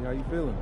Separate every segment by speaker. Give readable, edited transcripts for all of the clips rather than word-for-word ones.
Speaker 1: How you feeling?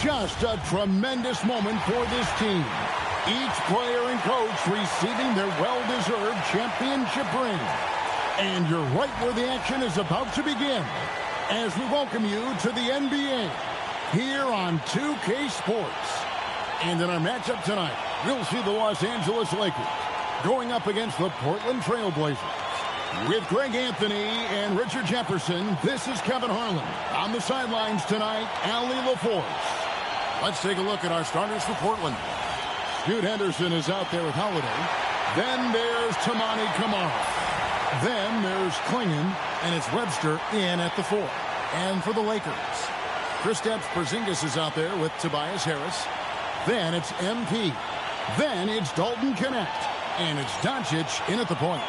Speaker 2: Just a tremendous moment for this team. Each player and coach receiving their well-deserved championship ring. And you're right where the action is about to begin as we welcome you to the NBA here on 2K Sports. And in our matchup tonight, we'll see the Los Angeles Lakers going up against the Portland Trail Blazers. With Greg Anthony and Richard Jefferson, this is Kevin Harlan. On the sidelines tonight, Allie LaForce.
Speaker 1: Let's take a look at our starters for Portland.
Speaker 2: Scoot Henderson is out there with Holiday. Then there's Tamani Kamara. Then there's Klingon, and it's Webster in at the 4. And for the Lakers, Kristaps Porzingis is out there with Tobias Harris. Then it's MP. Then it's Dalton Connect. And it's Doncic in at the point.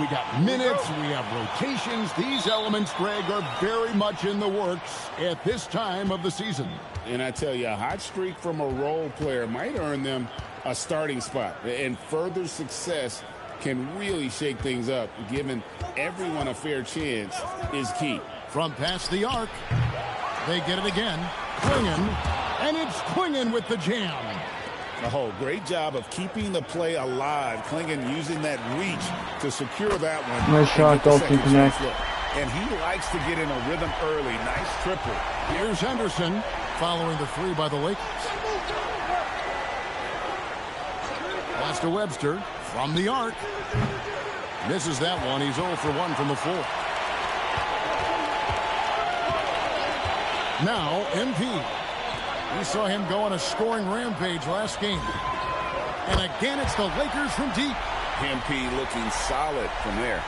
Speaker 2: We got minutes, we have rotations. These elements, Greg, are very much in the works at this time of the season.
Speaker 3: And I tell you, a hot streak from a role player might earn them a starting spot. And further success can really shake things up. Giving everyone a fair chance is key.
Speaker 2: From past the arc, they get it again. Klingon, and it's Klingon with the jam.
Speaker 3: Oh, great job of keeping the play alive. Klingon using that reach to secure that one.
Speaker 4: Nice shot, Dalton Connect.
Speaker 3: And he likes to get in a rhythm early. Nice triple.
Speaker 2: Here's Henderson following the 3 by the Lakers. Pass to Webster from the arc. Misses that one. He's 0 for 1 from the 4. Now, MP. We saw him go on a scoring rampage last game. And again, it's the Lakers from deep.
Speaker 3: MP looking solid from there.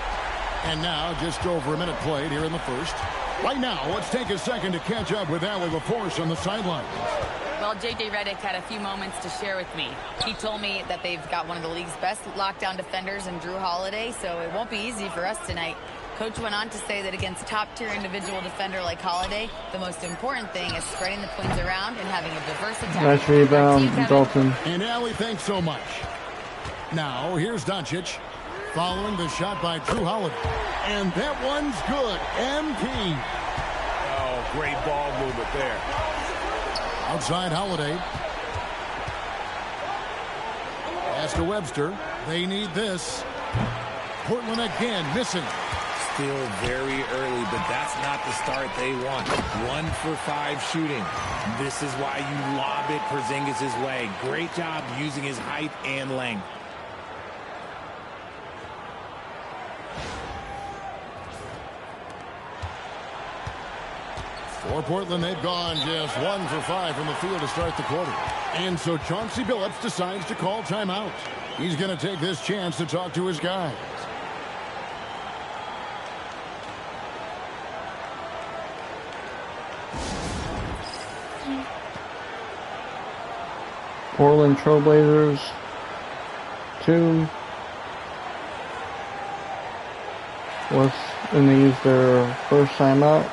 Speaker 2: And now, just over a minute played here in the first. Right now, let's take a second to catch up with Allie LaForce on the sidelines.
Speaker 5: Well, J.J. Redick had a few moments to share with me. He told me that they've got one of the league's best lockdown defenders in Drew Holiday, so it won't be easy for us tonight. Coach went on to say that against a top-tier individual defender like Holiday, the most important thing is spreading the points around and having a diverse attack.
Speaker 4: Nice rebound, Dalton.
Speaker 2: And Allie, thanks so much. Now, here's Doncic following the shot by Drew Holiday. And that one's good. MP.
Speaker 3: Oh, great ball movement there.
Speaker 2: Outside Holiday. Pass to Webster. They need this. Portland again missing.
Speaker 6: Still very early, but that's not the start they want. 1 for 5 shooting. This is why you lob it Porzingis' way. Great job using his height and length.
Speaker 2: For Portland, they've gone just 1 for 5 from the field to start the quarter. And so Chauncey Billups decides to call timeout. He's going to take this chance to talk to his guys.
Speaker 4: Portland Trailblazers 2. And they use their first timeout.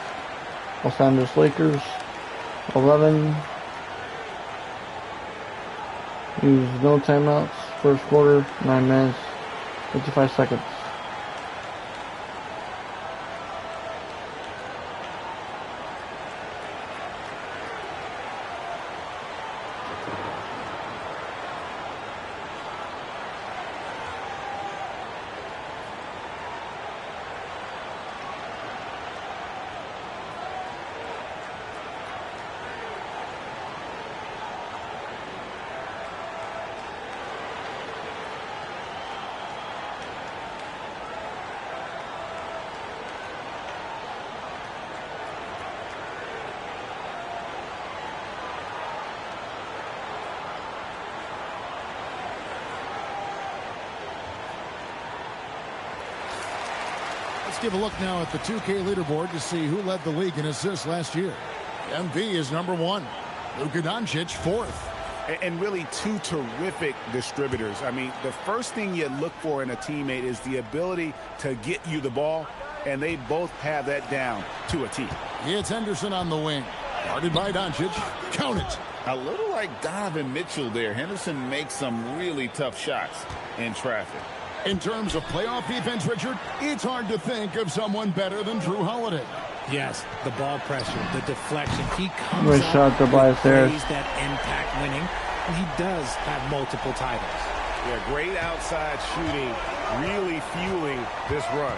Speaker 4: Los Angeles Lakers 11. Use no timeouts. First quarter, 9 minutes, 55 seconds.
Speaker 2: Let's give a look now at the 2K leaderboard to see who led the league in assists last year. MV is number 1. Luka Doncic, 4th.
Speaker 3: And really 2 terrific distributors. I mean, the first thing you look for in a teammate is the ability to get you the ball, and they both have that down to a T.
Speaker 2: It's Henderson on the wing. Guarded by Doncic. Count it.
Speaker 3: A little like Donovan Mitchell there. Henderson makes some really tough shots in traffic.
Speaker 2: In terms of playoff defense, Richard, it's hard to think of someone better than Drew Holiday.
Speaker 6: Yes, the ball pressure, the deflection. He comes
Speaker 4: Nice shot, Tobias Harris.
Speaker 6: That impact winning, and he does have multiple titles.
Speaker 3: Yeah, great outside shooting, really fueling this run.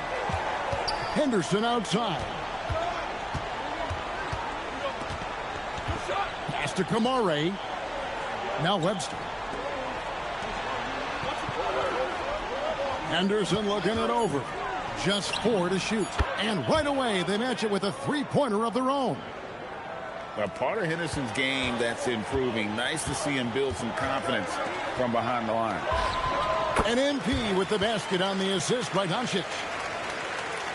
Speaker 2: Henderson outside. Pass to Kamara. Now Webster. Henderson looking it over. Just 4 to shoot. And right away, they match it with a three-pointer of their own.
Speaker 3: A part of Henderson's game that's improving. Nice to see him build some confidence from behind the line.
Speaker 2: And MP with the basket on the assist by Doncic.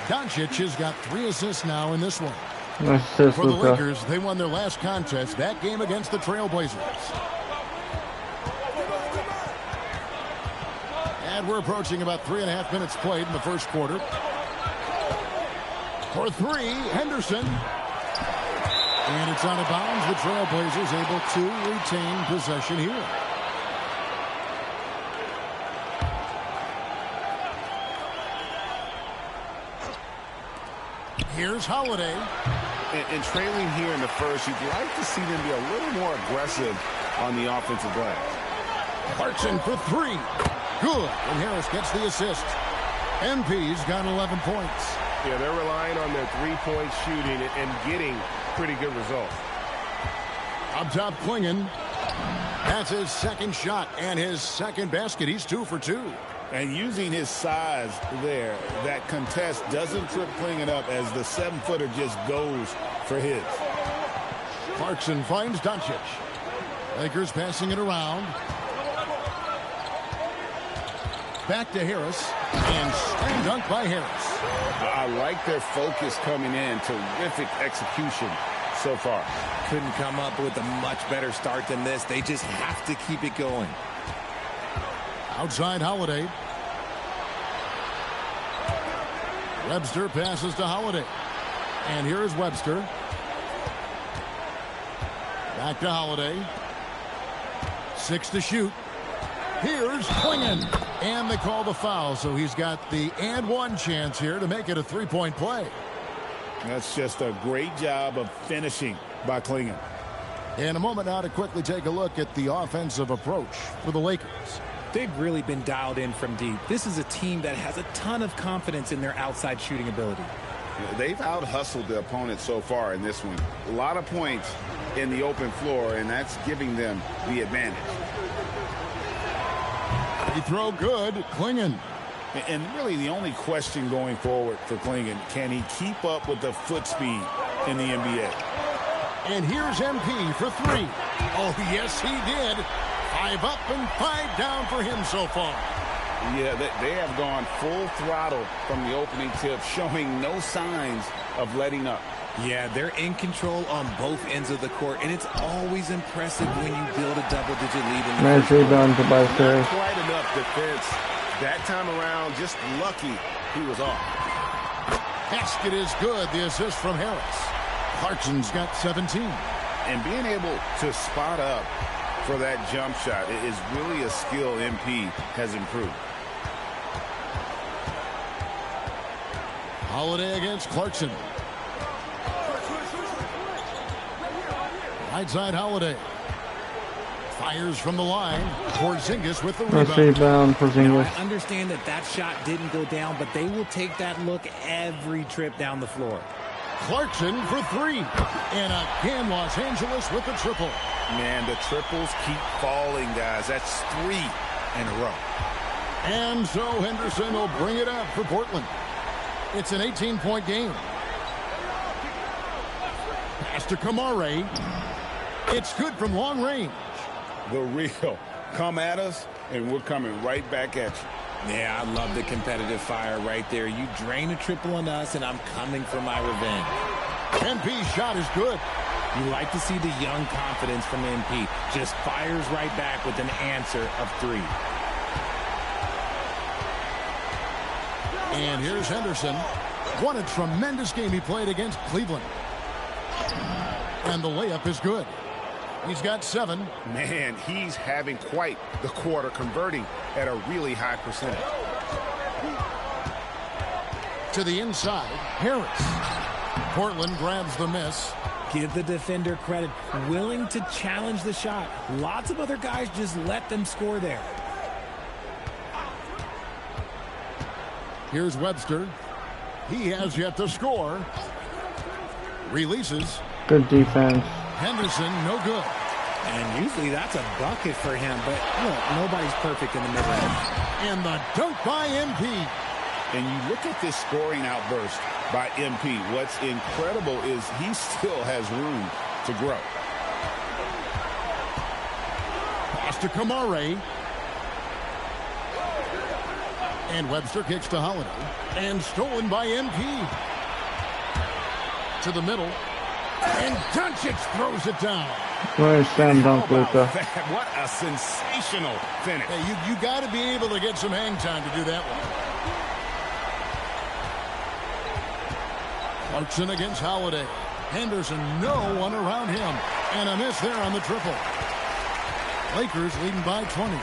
Speaker 2: Doncic has got 3 assists now in this one.
Speaker 4: Nice assist,
Speaker 2: For the
Speaker 4: Luka.
Speaker 2: Lakers, they won their last contest, that game against the Trailblazers. And we're approaching about 3.5 minutes played in the first quarter. For 3, Henderson. And it's out of bounds. The Trailblazers able to retain possession here. Here's Holiday.
Speaker 3: And trailing here in the first, you'd like to see them be a little more aggressive on the offensive glass.
Speaker 2: Clarkson for 3. Good. And Harris gets the assist. MP's got 11 points.
Speaker 7: Yeah, they're relying on their three-point shooting and getting pretty good results.
Speaker 2: Up top, Klingon. That's his second shot and his second basket. He's 2 for 2.
Speaker 3: And using his size there, that contest doesn't trip Klingon up as the 7-footer just goes for his.
Speaker 2: Clarkson finds Doncic. Lakers passing it around. Back to Harris. And slam dunk by Harris.
Speaker 3: I like their focus coming in. Terrific execution so far.
Speaker 6: Couldn't come up with a much better start than this. They just have to keep it going.
Speaker 2: Outside Holiday. Webster passes to Holiday. And here is Webster. Back to Holiday. 6 to shoot. Here's Klingon. And they call the foul, so he's got the and one chance here to make it a three-point play.
Speaker 3: That's just a great job of finishing by Klingon.
Speaker 2: In a moment now to quickly take a look at the offensive approach for the Lakers.
Speaker 6: They've really been dialed in from deep. This is a team that has a ton of confidence in their outside shooting ability.
Speaker 3: They've out-hustled the opponent so far in this one. A lot of points in the open floor, and that's giving them the advantage.
Speaker 2: Free throw good. Klingon.
Speaker 3: And really the only question going forward for Klingon, can he keep up with the foot speed in the NBA?
Speaker 2: And here's MP for 3. Oh, yes, he did. 5 up and 5 down for him so far.
Speaker 3: Yeah, they have gone full throttle from the opening tip, showing no signs of letting up.
Speaker 6: Yeah, they're in control on both ends of the court, and it's always impressive when you build a double-digit lead in the
Speaker 4: Nice
Speaker 6: first
Speaker 4: rebound to
Speaker 7: Not
Speaker 4: Braziers.
Speaker 7: quite enough defense. That time around, just lucky he was off.
Speaker 2: Basket is good. The assist from Harris. Clarkson's got 17.
Speaker 3: And being able to spot up for that jump shot is really a skill MP has improved.
Speaker 2: Holiday against Clarkson. Right side Holiday. Fires from the line. Porzingis with the
Speaker 4: Nice
Speaker 2: rebound.
Speaker 4: rebound, Porzingis.
Speaker 6: I understand that shot didn't go down, but they will take that look every trip down the floor.
Speaker 2: Clarkson for 3. And again, Los Angeles with the triple.
Speaker 3: Man, the triples keep falling, guys. That's 3 in a row.
Speaker 2: And so Henderson will bring it up for Portland. It's an 18-point game. Pass to Kamare. It's good from long range.
Speaker 3: The real come at us, and we're coming right back at you.
Speaker 6: Yeah, I love the competitive fire right there. You drain a triple on us, and I'm coming for my revenge.
Speaker 2: MP's shot is good.
Speaker 6: You like to see the young confidence from MP. Just fires right back with an answer of 3.
Speaker 2: And here's Henderson. What a tremendous game he played against Cleveland. And the layup is good. He's got 7.
Speaker 7: Man, he's having quite the quarter, converting at a really high percentage.
Speaker 2: To the inside, Harris. Portland grabs the miss.
Speaker 6: Give the defender credit. Willing to challenge the shot. Lots of other guys just let them score there.
Speaker 2: Here's Webster. He has yet to score. Releases.
Speaker 4: Good defense.
Speaker 2: Henderson, no good.
Speaker 6: And usually that's a bucket for him, but look, nobody's perfect in the mid-range.
Speaker 2: And the dunk by MP.
Speaker 3: And you look at this scoring outburst by MP. What's incredible is he still has room to grow.
Speaker 2: Pass to Kamare. And Webster kicks to Holiday. And stolen by MP. To the middle. And Doncic throws it down.
Speaker 4: Nice slam dunk, Luka.
Speaker 3: What a sensational finish.
Speaker 2: Hey, you got to be able to get some hang time to do that one. Clarkson against Holiday. Henderson, no one around him. And a miss there on the triple. Lakers leading by 20.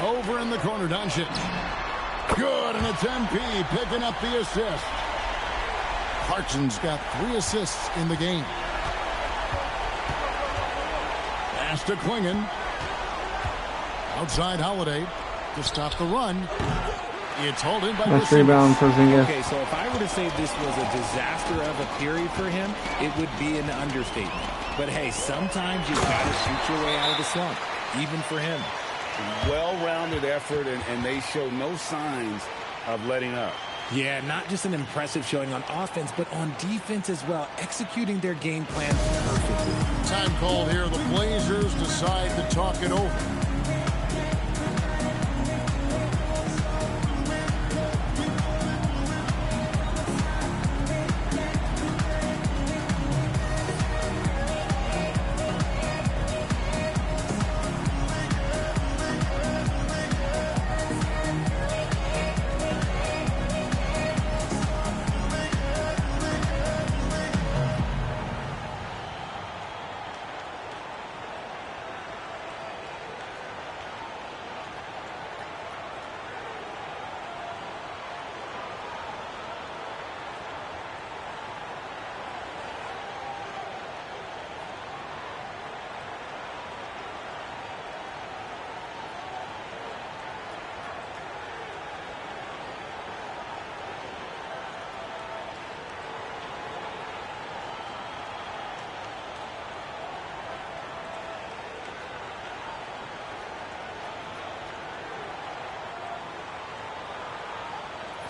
Speaker 2: Over in the corner, Doncic. Good, and it's MP picking up the assist. Clarkson's got 3 assists in the game. Pass to Klingon. Outside Holiday to stop the run. It's hauled in by
Speaker 4: Nice rebound for Porzingis.
Speaker 6: Okay, so if I were to say this was a disaster of a period for him, it would be an understatement. But hey, sometimes you've got to shoot your way out of the slump, even for him.
Speaker 3: Well-rounded effort, and they show no signs of letting up.
Speaker 6: Yeah, not just an impressive showing on offense, but on defense as well, executing their game plan perfectly.
Speaker 2: Time called here. The Blazers decide to talk it over.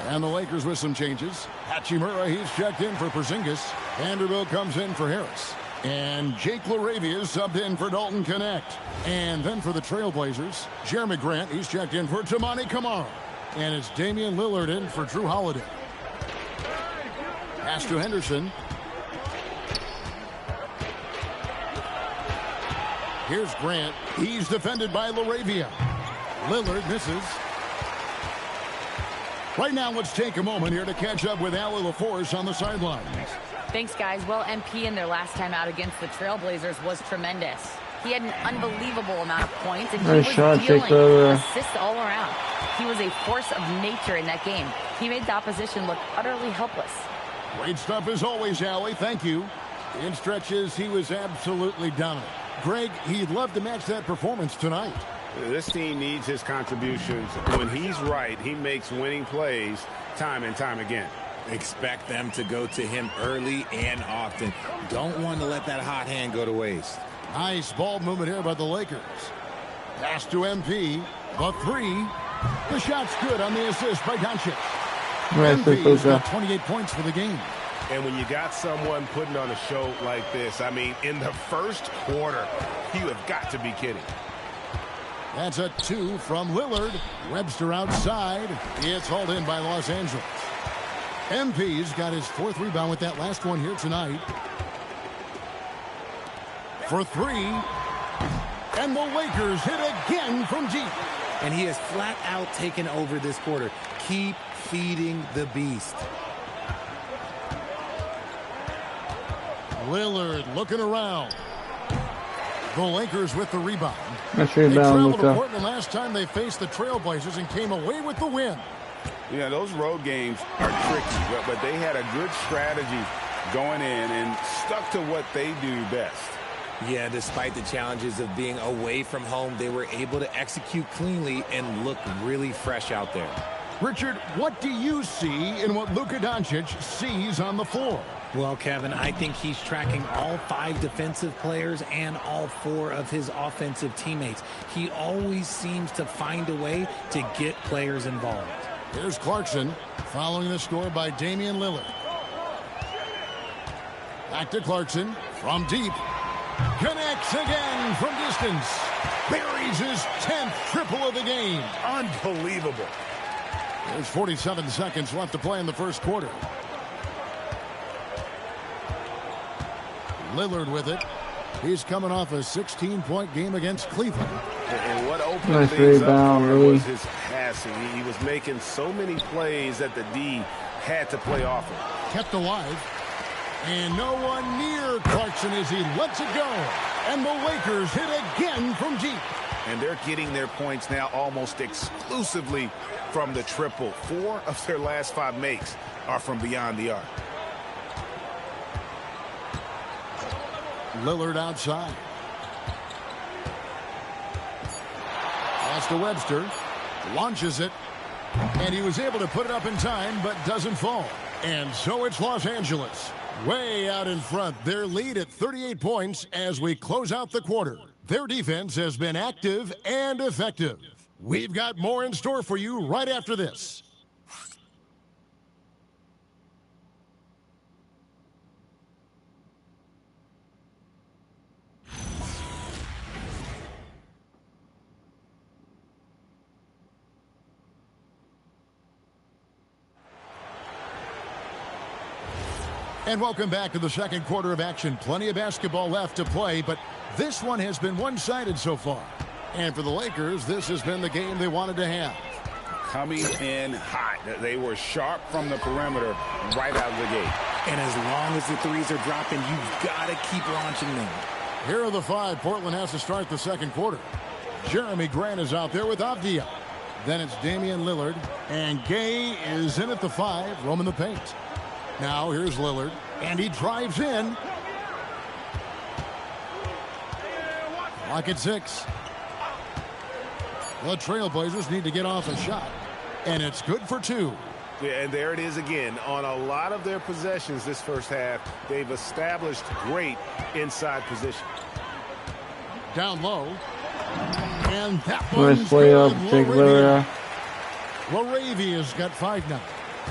Speaker 2: And the Lakers with some changes. Hachimura, he's checked in for Porzingis. Vanderbilt comes in for Harris. And Jake LaRavia is subbed in for Dalton Connect. And then for the Trailblazers, Jeremy Grant, he's checked in for Tamani Kamara. And it's Damian Lillard in for Drew Holiday. Pass to Henderson. Here's Grant. He's defended by LaRavia. Lillard misses. Right now, let's take a moment here to catch up with Allie LaForce on the sidelines.
Speaker 5: Thanks, guys. Well, MP in their last time out against the Trailblazers was tremendous. He had an unbelievable amount of points, and he was dealing assists all around. He was a force of nature in that game. He made the opposition look utterly helpless.
Speaker 2: Great stuff as always, Allie. Thank you. In stretches, he was absolutely dominant. Greg, he'd love to match that performance tonight.
Speaker 7: This team needs his contributions. When he's right, he makes winning plays time and time again.
Speaker 6: Expect them to go to him early and often. Don't want to let that hot hand go to waste.
Speaker 2: Nice ball movement here by the Lakers. Pass to MP. The 3. The shot's good on the assist by Doncic. MP's got 28 points for the game.
Speaker 7: And when you got someone putting on a show like this, I mean, in the first quarter, you have got to be kidding.
Speaker 2: That's a 2 from Lillard. Webster outside. It's hauled in by Los Angeles. MP's got his 4th rebound with that last one here tonight. For 3. And the Lakers hit again from deep.
Speaker 6: And he has flat out taken over this quarter. Keep feeding the beast.
Speaker 2: Lillard looking around. The Lakers with the rebound.
Speaker 4: Nice
Speaker 2: They
Speaker 4: rebound,
Speaker 2: traveled to
Speaker 4: Luka.
Speaker 2: Portland last time they faced the Trailblazers and came away with the win.
Speaker 3: Yeah, those road games are tricky, but they had a good strategy going in and stuck to what they do best.
Speaker 6: Yeah, despite the challenges of being away from home, they were able to execute cleanly and look really fresh out there.
Speaker 2: Richard, what do you see in what Luka Doncic sees on the floor?
Speaker 6: Well, Kevin, I think he's tracking all 5 defensive players and all 4 of his offensive teammates. He always seems to find a way to get players involved.
Speaker 2: Here's Clarkson following the score by Damian Lillard. Back to Clarkson from deep. Connects again from distance. Buries his 10th triple of the game.
Speaker 7: Unbelievable.
Speaker 2: There's 47 seconds left to play in the first quarter. Lillard with it. He's coming off a 16-point game against Cleveland.
Speaker 7: And what opened
Speaker 4: Nice
Speaker 7: things
Speaker 4: rebound,
Speaker 7: up for him
Speaker 4: Lee.
Speaker 7: was his passing. He was making so many plays that the D had to play off him.
Speaker 2: Kept alive. And no one near Clarkson as he lets it go. And the Lakers hit again from deep.
Speaker 7: And they're getting their points now almost exclusively from the triple. 4 of their last 5 makes are from beyond the arc.
Speaker 2: Lillard outside. Pass to Webster. Launches it. And he was able to put it up in time, but doesn't fall. And so it's Los Angeles. Way out in front. Their lead at 38 points as we close out the quarter. Their defense has been active and effective. We've got more in store for you right after this. And welcome back to the second quarter of action. Plenty of basketball left to play, but this one has been one-sided so far. And for the Lakers, this has been the game they wanted to have.
Speaker 3: Coming in hot. They were sharp from the perimeter right out of the gate.
Speaker 6: And as long as the threes are dropping, you've got to keep launching them.
Speaker 2: Here are the 5. Portland has to start the second quarter. Jeremy Grant is out there with Avdia. Then it's Damian Lillard. And Gay is in at the 5, roaming the paint. Now here's Lillard, and he drives in. Clock at 6. The Trailblazers need to get off a shot, and it's good for 2.
Speaker 7: Yeah, and there it is again. On a lot of their possessions this first half, they've established great inside position.
Speaker 2: Down low. And that
Speaker 4: Nice
Speaker 2: one's
Speaker 4: play up,
Speaker 2: good.
Speaker 4: Jake Laravia.
Speaker 2: Laravia's got 5 now.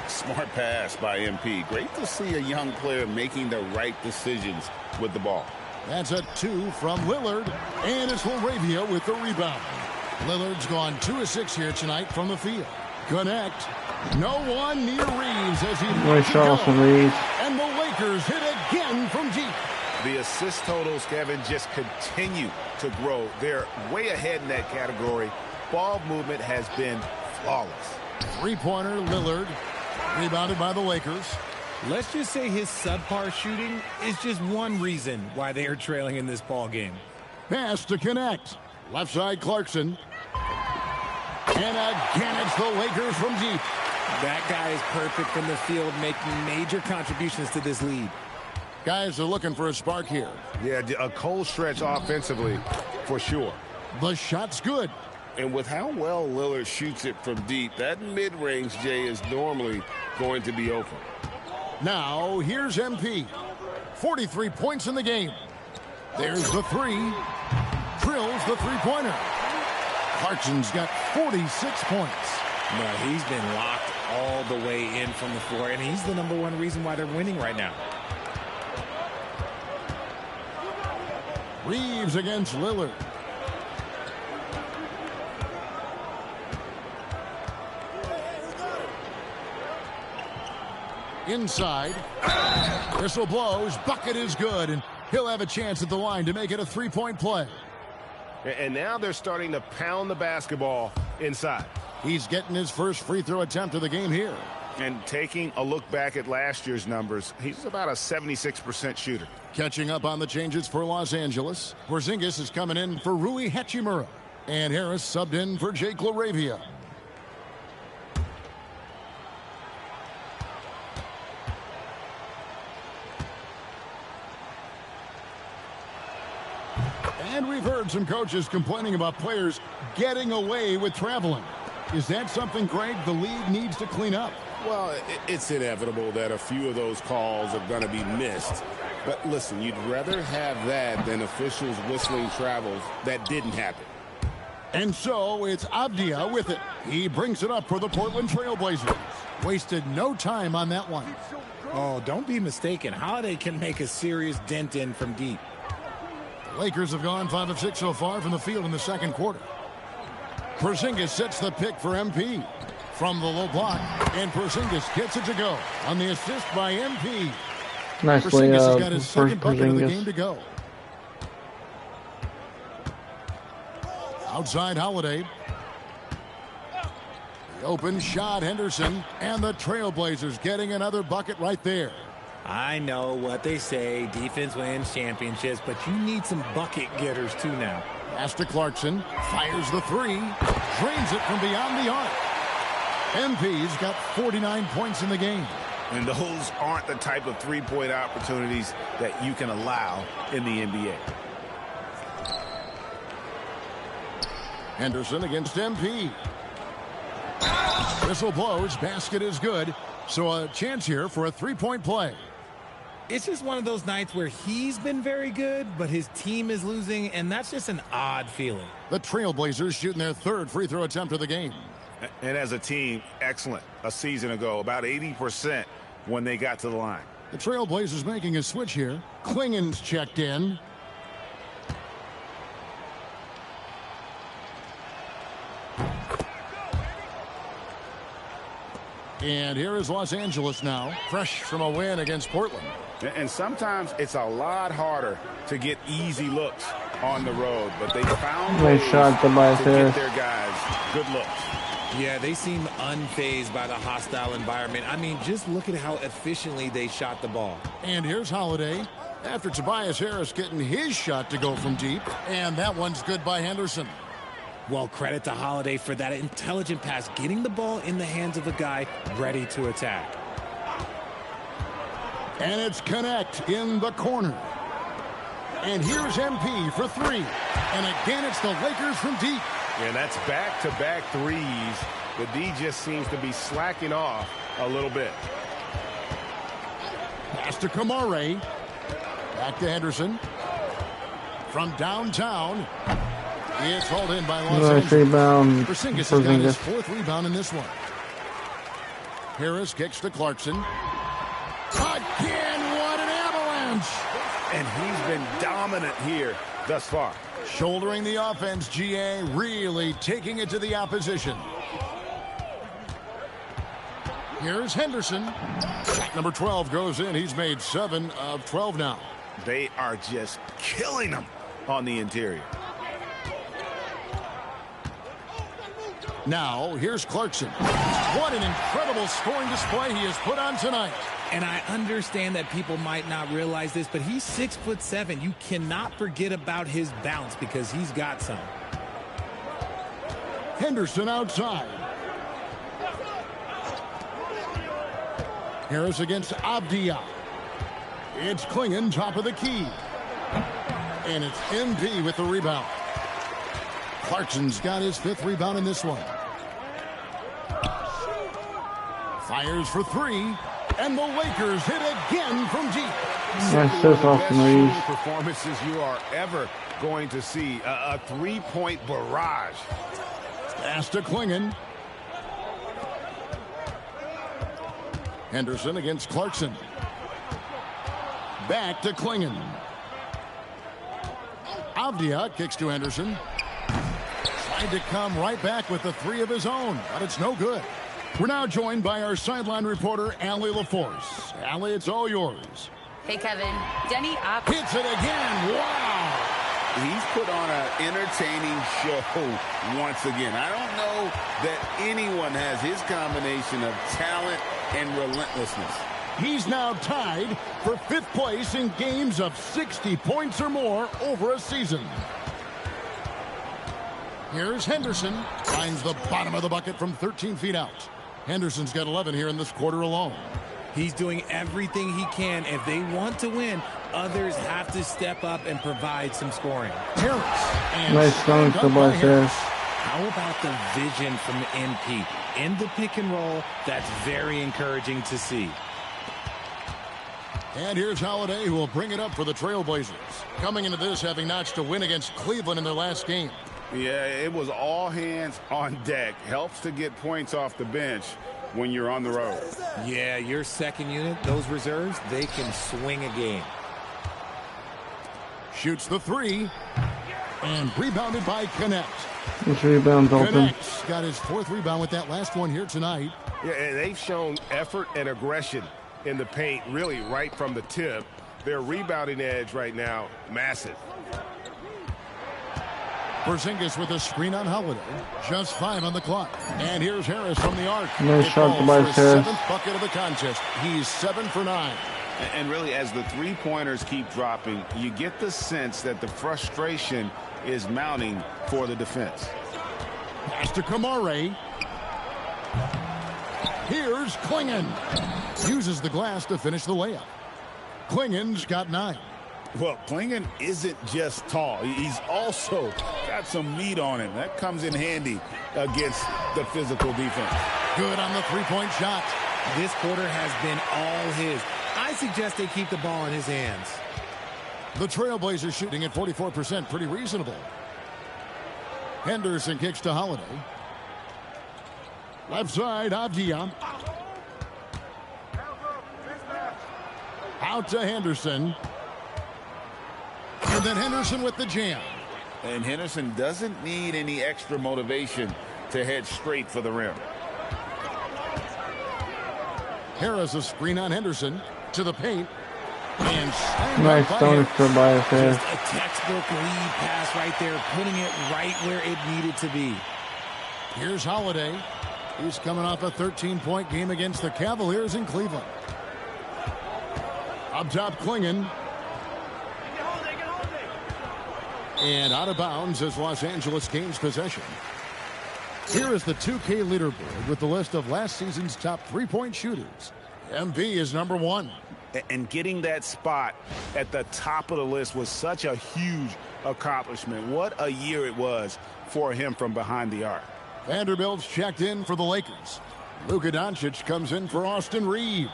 Speaker 3: Smart pass by MP. Great to see a young player making the right decisions with the ball.
Speaker 2: That's a 2 from Lillard, and it's Laravia with the rebound. Lillard's gone 2 of 6 here tonight from the field. Connect. No one near Reeves as he
Speaker 4: Nice shot from Reeves.
Speaker 2: And the Lakers hit again from deep.
Speaker 7: The assist totals, Kevin, just continue to grow. They're way ahead in that category. Ball movement has been flawless.
Speaker 2: Three-pointer, Lillard. Rebounded by the Lakers.
Speaker 6: Let's just say his subpar shooting is just one reason why they are trailing in this ball game.
Speaker 2: Pass to Connect. Left side, Clarkson. And again, it's the Lakers from deep.
Speaker 6: That guy is perfect from the field, making major contributions to this lead.
Speaker 2: Guys are looking for a spark here.
Speaker 7: Yeah, a cold stretch offensively for sure.
Speaker 2: The shot's good.
Speaker 3: And with how well Lillard shoots it from deep, that mid-range, Jay, is normally going to be open.
Speaker 2: Now, here's MP. 43 points in the game. There's the 3. Drills the three-pointer. Clarkson's got 46 points.
Speaker 6: No, he's been locked all the way in from the floor, and he's the #1 reason why they're winning right now.
Speaker 2: Reeves against Lillard. Inside. Whistle blows. Bucket is good, and he'll have a chance at the line to make it a 3-point play.
Speaker 7: And now they're starting to pound the basketball inside.
Speaker 2: He's getting his first free throw attempt of the game here.
Speaker 7: And taking a look back at last year's numbers, he's about a 76% shooter.
Speaker 2: Catching up on the changes for Los Angeles. Porzingis is coming in for Rui Hachimura. And Harris subbed in for Jake Laravia. And we've heard some coaches complaining about players getting away with traveling. Is that something, Greg, the league needs to clean up?
Speaker 3: Well, it's inevitable that a few of those calls are going to be missed. But listen, you'd rather have that than officials whistling travels that didn't happen.
Speaker 2: And so it's Abdia with it. He brings it up for the Portland Trailblazers. Wasted no time on that one.
Speaker 6: Oh, don't be mistaken. Holiday can make a serious dent in from deep.
Speaker 2: The Lakers have gone 5 of 6 so far from the field in the second quarter. Porzingis sets the pick for MP. From the low block, and Porzingis gets it to go on the assist by MP.
Speaker 4: Nicely,
Speaker 2: Porzingis has got his second bucket of the game to go. Outside Holiday. The open shot, Henderson, and the Trailblazers getting another bucket right there.
Speaker 6: I know what they say, defense wins championships, but you need some bucket getters too now.
Speaker 2: Pass to Clarkson, fires the three, drains it from beyond the arc. MP's got 49 points in the game.
Speaker 7: And those aren't the type of three-point opportunities that you can allow in the NBA.
Speaker 2: Henderson against MP. Whistle blows, basket is good. So a chance here for a three-point play.
Speaker 6: It's just one of those nights where he's been very good, but his team is losing, and that's just an odd feeling.
Speaker 2: The Trailblazers shooting their third free throw attempt of the game.
Speaker 7: And as a team, excellent. A season ago, about 80% when they got to the line.
Speaker 2: The Trailblazers making a switch here. Klingen's checked in. And here is Los Angeles now, fresh from a win against Portland.
Speaker 7: And sometimes it's a lot harder to get easy looks on the road, but they found ways to get their guys good looks.
Speaker 6: Yeah, they seem unfazed by the hostile environment. I mean, just look at how efficiently they shot the ball.
Speaker 2: And here's Holiday after Tobias Harris getting his shot to go from deep. And that one's good by Henderson.
Speaker 6: Well, credit to Holiday for that intelligent pass, getting the ball in the hands of a guy ready to attack.
Speaker 2: And it's Connect in the corner. And here's MP for three. And again, it's the Lakers from deep.
Speaker 7: Yeah, that's back-to-back threes. The D just seems to be slacking off a little bit.
Speaker 2: Pass to Kamare. Back to Henderson. From downtown. It's hauled in by Los Angeles.
Speaker 4: Rebound.
Speaker 2: Porzingis has got his fourth rebound in this one. Harris kicks to Clarkson. Again, what an avalanche!
Speaker 7: And he's been dominant here thus far.
Speaker 2: Shouldering the offense, GA really taking it to the opposition. Here's Henderson. Shot number 12 goes in. He's made 7 of 12 now.
Speaker 7: They are just killing them on the interior.
Speaker 2: Now, here's Clarkson. What an incredible scoring display he has put on tonight.
Speaker 6: And I understand that people might not realize this, but he's 6'7". You cannot forget about his bounce because he's got some.
Speaker 2: Henderson outside. Harris against Abdia. It's Klingen, top of the key. And it's MP with the rebound. Clarkson's got his 5th rebound in this one. Fires for three. And the Lakers hit again from deep.
Speaker 4: That's just off the knees.
Speaker 7: Performances you are ever going to see. A three-point barrage.
Speaker 2: Pass to Klingen. Henderson against Clarkson. Back to Klingen. Avdia kicks to Henderson. Tried to come right back with the three of his own, but it's no good. We're now joined by our sideline reporter, Allie LaForce. Allie, it's all yours.
Speaker 5: Hey, Kevin. Denny up.
Speaker 2: Hits it again. Wow.
Speaker 3: He's put on an entertaining show once again. I don't know that anyone has his combination of talent and relentlessness.
Speaker 2: He's now tied for 5th place in games of 60 points or more over a season. Here's Henderson. Finds the bottom of the bucket from 13 feet out. Henderson's got 11 here in this quarter alone.
Speaker 6: He's doing everything he can. If they want to win, others have to step up and provide some scoring.
Speaker 2: Harris.
Speaker 4: Nice dunk to Harris.
Speaker 6: How about the vision from MP? In the pick and roll, that's very encouraging to see.
Speaker 2: And here's Holiday, who will bring it up for the Trailblazers. Coming into this, having notched a win against Cleveland in their last game.
Speaker 3: Yeah, it was all hands on deck. Helps to get points off the bench when you're on the road.
Speaker 6: Yeah, your second unit, those reserves, they can swing a game.
Speaker 2: Shoots the three. And rebounded by Connect.
Speaker 4: This rebound's open.
Speaker 2: Connect's got his 4th rebound with that last one here tonight.
Speaker 7: Yeah, and they've shown effort and aggression in the paint, really right from the tip. Their rebounding edge right now, massive.
Speaker 2: Porzingis with a screen on Holiday. Just 5 on the clock. And here's Harris from the arc.
Speaker 4: Nice
Speaker 2: It
Speaker 4: shot
Speaker 2: falls
Speaker 4: by
Speaker 2: for his
Speaker 4: Harris.
Speaker 2: 7th bucket of the contest. He's 7 for 9.
Speaker 3: And really, as the three-pointers keep dropping, you get the sense that the frustration is mounting for the defense.
Speaker 2: Pass to Kamare. Here's Klingon. Uses the glass to finish the layup. Klingon's got 9.
Speaker 3: Well, Klingon isn't just tall. He's also got some meat on him. That comes in handy against the physical defense.
Speaker 2: Good on the three-point shot.
Speaker 6: This quarter has been all his. I suggest they keep the ball in his hands.
Speaker 2: The Trailblazers shooting at 44%. Pretty reasonable. Henderson kicks to Holiday. Left side, Avdia. Out to Henderson. And then Henderson with the jam.
Speaker 3: And Henderson doesn't need any extra motivation to head straight for the rim.
Speaker 2: Harris a screen on Henderson to the paint. And
Speaker 4: Nice dunker by Harris.
Speaker 6: Just a textbook lead pass right there, putting it right where it needed to be.
Speaker 2: Here's Holiday. He's coming off a 13-point game against the Cavaliers in Cleveland. Up top, Klingon. And out of bounds as Los Angeles gains possession. Here is the 2K leaderboard with the list of last season's top three-point shooters. MV is number 1.
Speaker 7: And getting that spot at the top of the list was such a huge accomplishment. What a year it was for him from behind the arc.
Speaker 2: Vanderbilt's checked in for the Lakers. Luka Doncic comes in for Austin Reeves.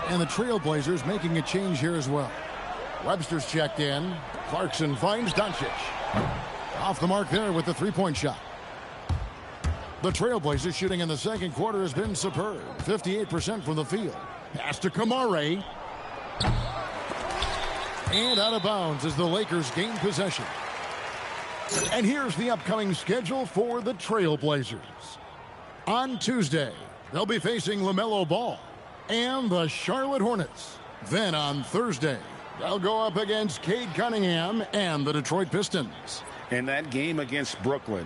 Speaker 2: And the Trailblazers making a change here as well. Webster's checked in. Clarkson finds Doncic. Off the mark there with the three-point shot. The Trailblazers shooting in the second quarter has been superb. 58% from the field. Pass to Kamare. And out of bounds as the Lakers gain possession. And here's the upcoming schedule for the Trailblazers. On Tuesday, they'll be facing LaMelo Ball and the Charlotte Hornets. Then on Thursday, they'll go up against Cade Cunningham and the Detroit Pistons.
Speaker 3: And that game against Brooklyn,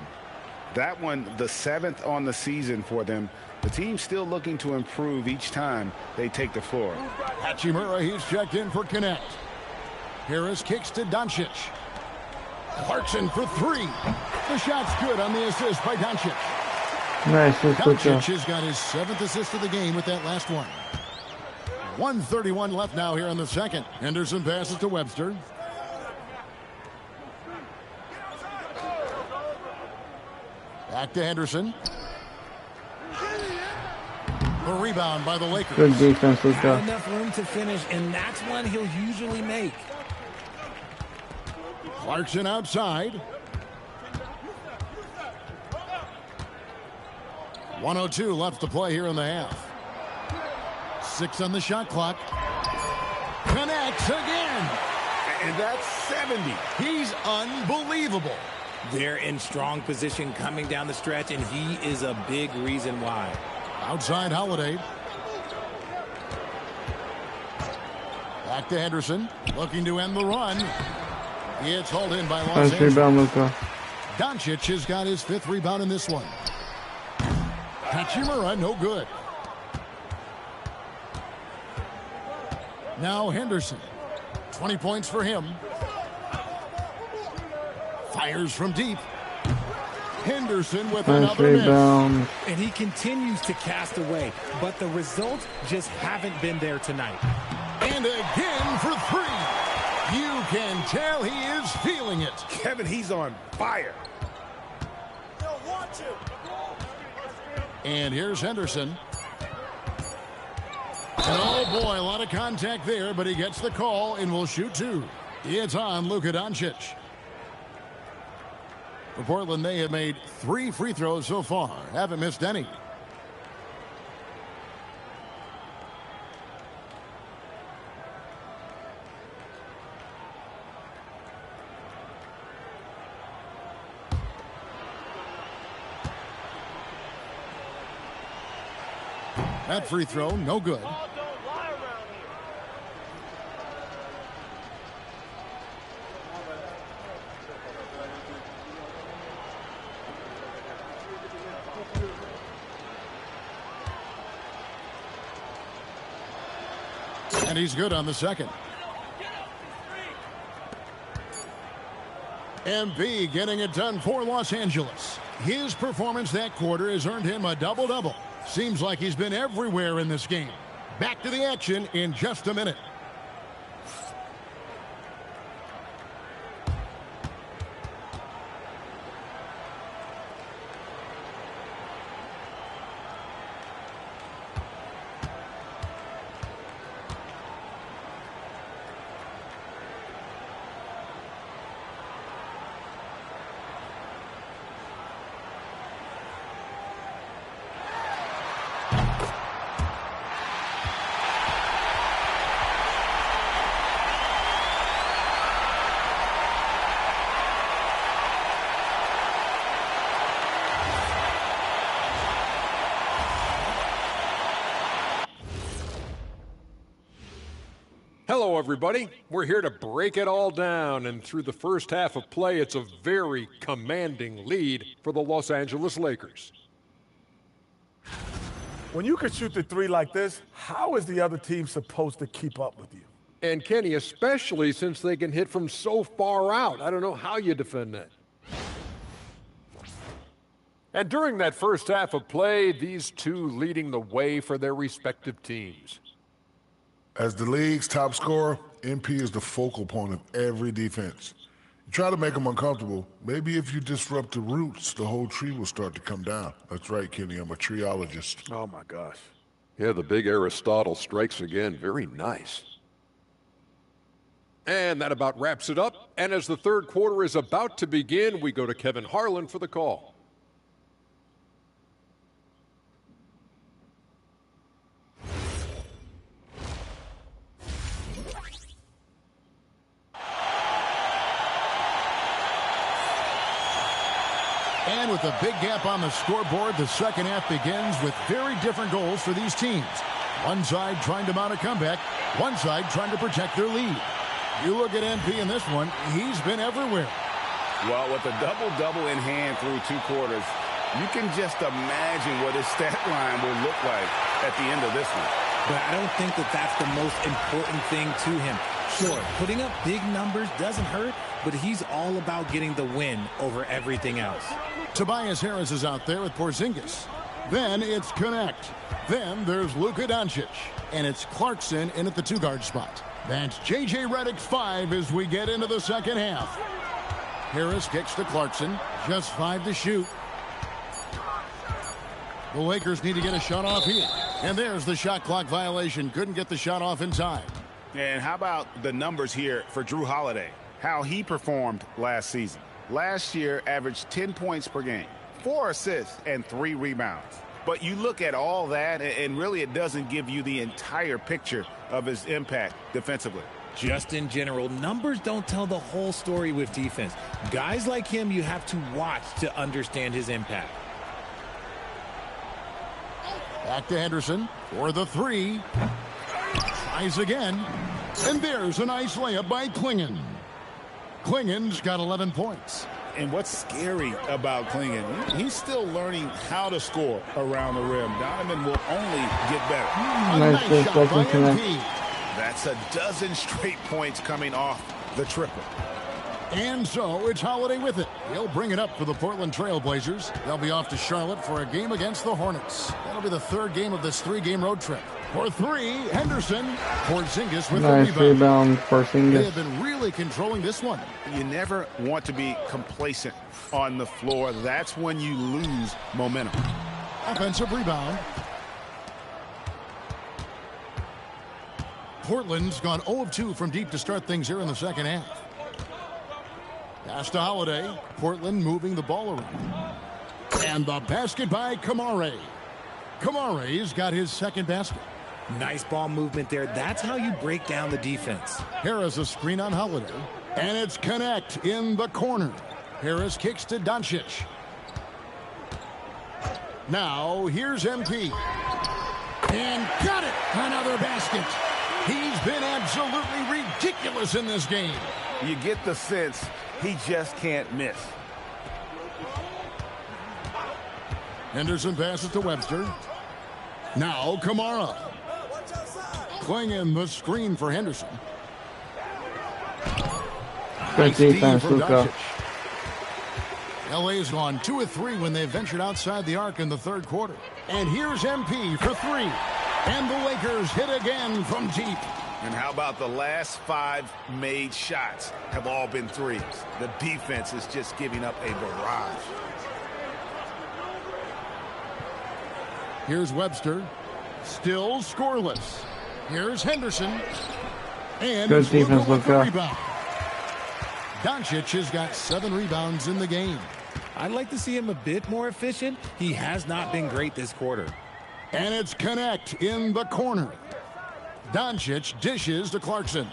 Speaker 3: that one the 7th on the season for them. The team's still looking to improve each time they take the floor.
Speaker 2: Hachimura, he's checked in for Connect. Harris kicks to Doncic. Clarkson for 3. The shot's good on the assist by Doncic.
Speaker 4: Nice.
Speaker 2: Doncic has got his 7th assist of the game with that last one. 1:31 left now here in the second. Henderson passes to Webster. Back to Henderson. The rebound by the Lakers.
Speaker 4: Good defense,
Speaker 6: Not
Speaker 4: Luka.
Speaker 6: enough room to finish, and that's one he'll usually make.
Speaker 2: Clarkson outside. 1:02 left to play here in the half. 6 on the shot clock. Connects again.
Speaker 3: And that's 70.
Speaker 2: He's unbelievable.
Speaker 6: They're in strong position coming down the stretch, and he is a big reason why.
Speaker 2: Outside Holiday. Back to Henderson. Looking to end the run. It's hauled in by Los
Speaker 4: Nice
Speaker 2: Angeles.
Speaker 4: rebound, Luka.
Speaker 2: Doncic has got his 5th rebound in this one. Hachimura, no good. Now Henderson. 20 points for him. Fires from deep. Henderson with
Speaker 4: Nice
Speaker 2: another miss.
Speaker 4: rebound.
Speaker 6: And he continues to cast away, but the results just haven't been there tonight.
Speaker 2: And again for 3. You can tell he is feeling it.
Speaker 7: Kevin, he's on fire.
Speaker 2: And here's Henderson. And oh boy, a lot of contact there, but he gets the call and will shoot 2. It's on Luka Doncic. For Portland, they have made 3 free throws so far. Haven't missed any. That free throw, no good. And he's good on the second. MP getting it done for Los Angeles. His performance that quarter has earned him a double-double. Seems like he's been everywhere in this game. Back to the action in just a minute.
Speaker 8: Hello, everybody. We're here to break it all down, and through the first half of play, it's a very commanding lead for the Los Angeles Lakers.
Speaker 9: When you can shoot the three like this, how is the other team supposed to keep up with you?
Speaker 8: And Kenny, especially since they can hit from so far out. I don't know how you defend that. And during that first half of play, these two leading the way for their respective teams.
Speaker 10: As the league's top scorer, MP is the focal point of every defense. You try to make them uncomfortable. Maybe if you disrupt the roots, the whole tree will start to come down. That's right, Kenny. I'm a treeologist.
Speaker 9: Oh, my gosh.
Speaker 8: Yeah, the big Aristotle strikes again. Very nice. And that about wraps it up. And as the third quarter is about to begin, we go to Kevin Harlan for the call.
Speaker 2: And with a big gap on the scoreboard, the second half begins with very different goals for these teams. One side trying to mount a comeback, one side trying to protect their lead. You look at MP in this one, he's been everywhere.
Speaker 3: Well, with a double-double in hand through 2 quarters, you can just imagine what his stat line will look like at the end of this one.
Speaker 6: But I don't think that that's the most important thing to him. Sure, putting up big numbers doesn't hurt, but he's all about getting the win over everything else.
Speaker 2: Tobias Harris is out there with Porzingis. Then it's Connect. Then there's Luka Doncic. And it's Clarkson in at the 2-guard spot. That's J.J. Redick's 5 as we get into the second half. Harris kicks to Clarkson. Just 5 to shoot. The Lakers need to get a shot off here. And there's the shot clock violation. Couldn't get the shot off in time.
Speaker 3: And how about the numbers here for Drew Holiday? How he performed last season. Last year averaged 10 points per game, 4 assists, and 3 rebounds. But you look at all that, and really it doesn't give you the entire picture of his impact defensively.
Speaker 6: Just in general, numbers don't tell the whole story with defense. Guys like him, you have to watch to understand his impact.
Speaker 2: Back to Henderson for the 3. Tries again. And there's a nice layup by Klingon. Klingon's got 11 points.
Speaker 3: And what's scary about Klingon, he's still learning how to score around the rim. Donovan will only get better.
Speaker 2: Nice shot by MP.
Speaker 7: That's a dozen straight points coming off the triple.
Speaker 2: And so it's Holiday with it. He'll bring it up for the Portland Trail Blazers. They'll be off to Charlotte for a game against the Hornets. That'll be the 3rd game of this 3-game road trip. For 3, Henderson. Porzingis with
Speaker 4: nice
Speaker 2: the rebound.
Speaker 4: Porzingis.
Speaker 2: They have been really controlling this one.
Speaker 7: You never want to be complacent on the floor. That's when you lose momentum.
Speaker 2: Offensive rebound. Portland's gone 0 of 2 from deep to start things here in the second half. Pass to Holiday. Portland moving the ball around. And the basket by Kamare. Kamare's got his second basket.
Speaker 6: Nice ball movement there. That's how you break down the defense.
Speaker 2: Harris a screen on Holiday. And it's Connect in the corner. Harris kicks to Doncic. Now here's MP. And got it! Another basket. He's been absolutely ridiculous in this game.
Speaker 7: You get the sense he just can't miss.
Speaker 2: Henderson passes to Webster. Now Kamara. Clingan the screen for Henderson.
Speaker 4: Good defense, Luka.
Speaker 2: LA's gone 2 of 3 when they ventured outside the arc in the third quarter. And here's MP for 3. And the Lakers hit again from deep.
Speaker 7: And how about the last 5 made shots have all been threes? The defense is just giving up a barrage.
Speaker 2: Here's Webster. Still scoreless. Here's Henderson. And
Speaker 4: good defense, Luka.
Speaker 2: Doncic has got 7 rebounds in the game.
Speaker 6: I'd like to see him a bit more efficient. He has not been great this quarter.
Speaker 2: And it's Connect in the corner. Doncic dishes to Clarkson.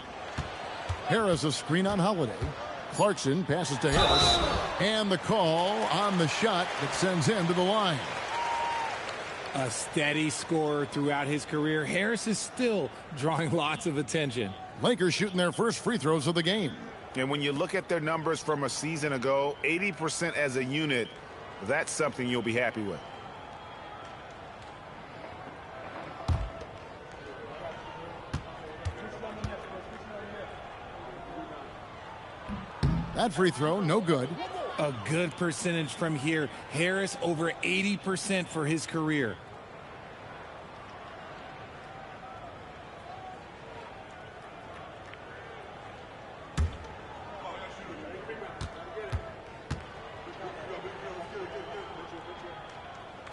Speaker 2: Harris a screen on Holiday. Clarkson passes to Harris. And the call on the shot that sends him to the line.
Speaker 6: A steady scorer throughout his career. Harris is still drawing lots of attention.
Speaker 2: Lakers shooting their first free throws of the game.
Speaker 7: And when you look at their numbers from a season ago, 80% as a unit, that's something you'll be happy with.
Speaker 2: That free throw, no good.
Speaker 6: A good percentage from here. Harris over 80% for his career.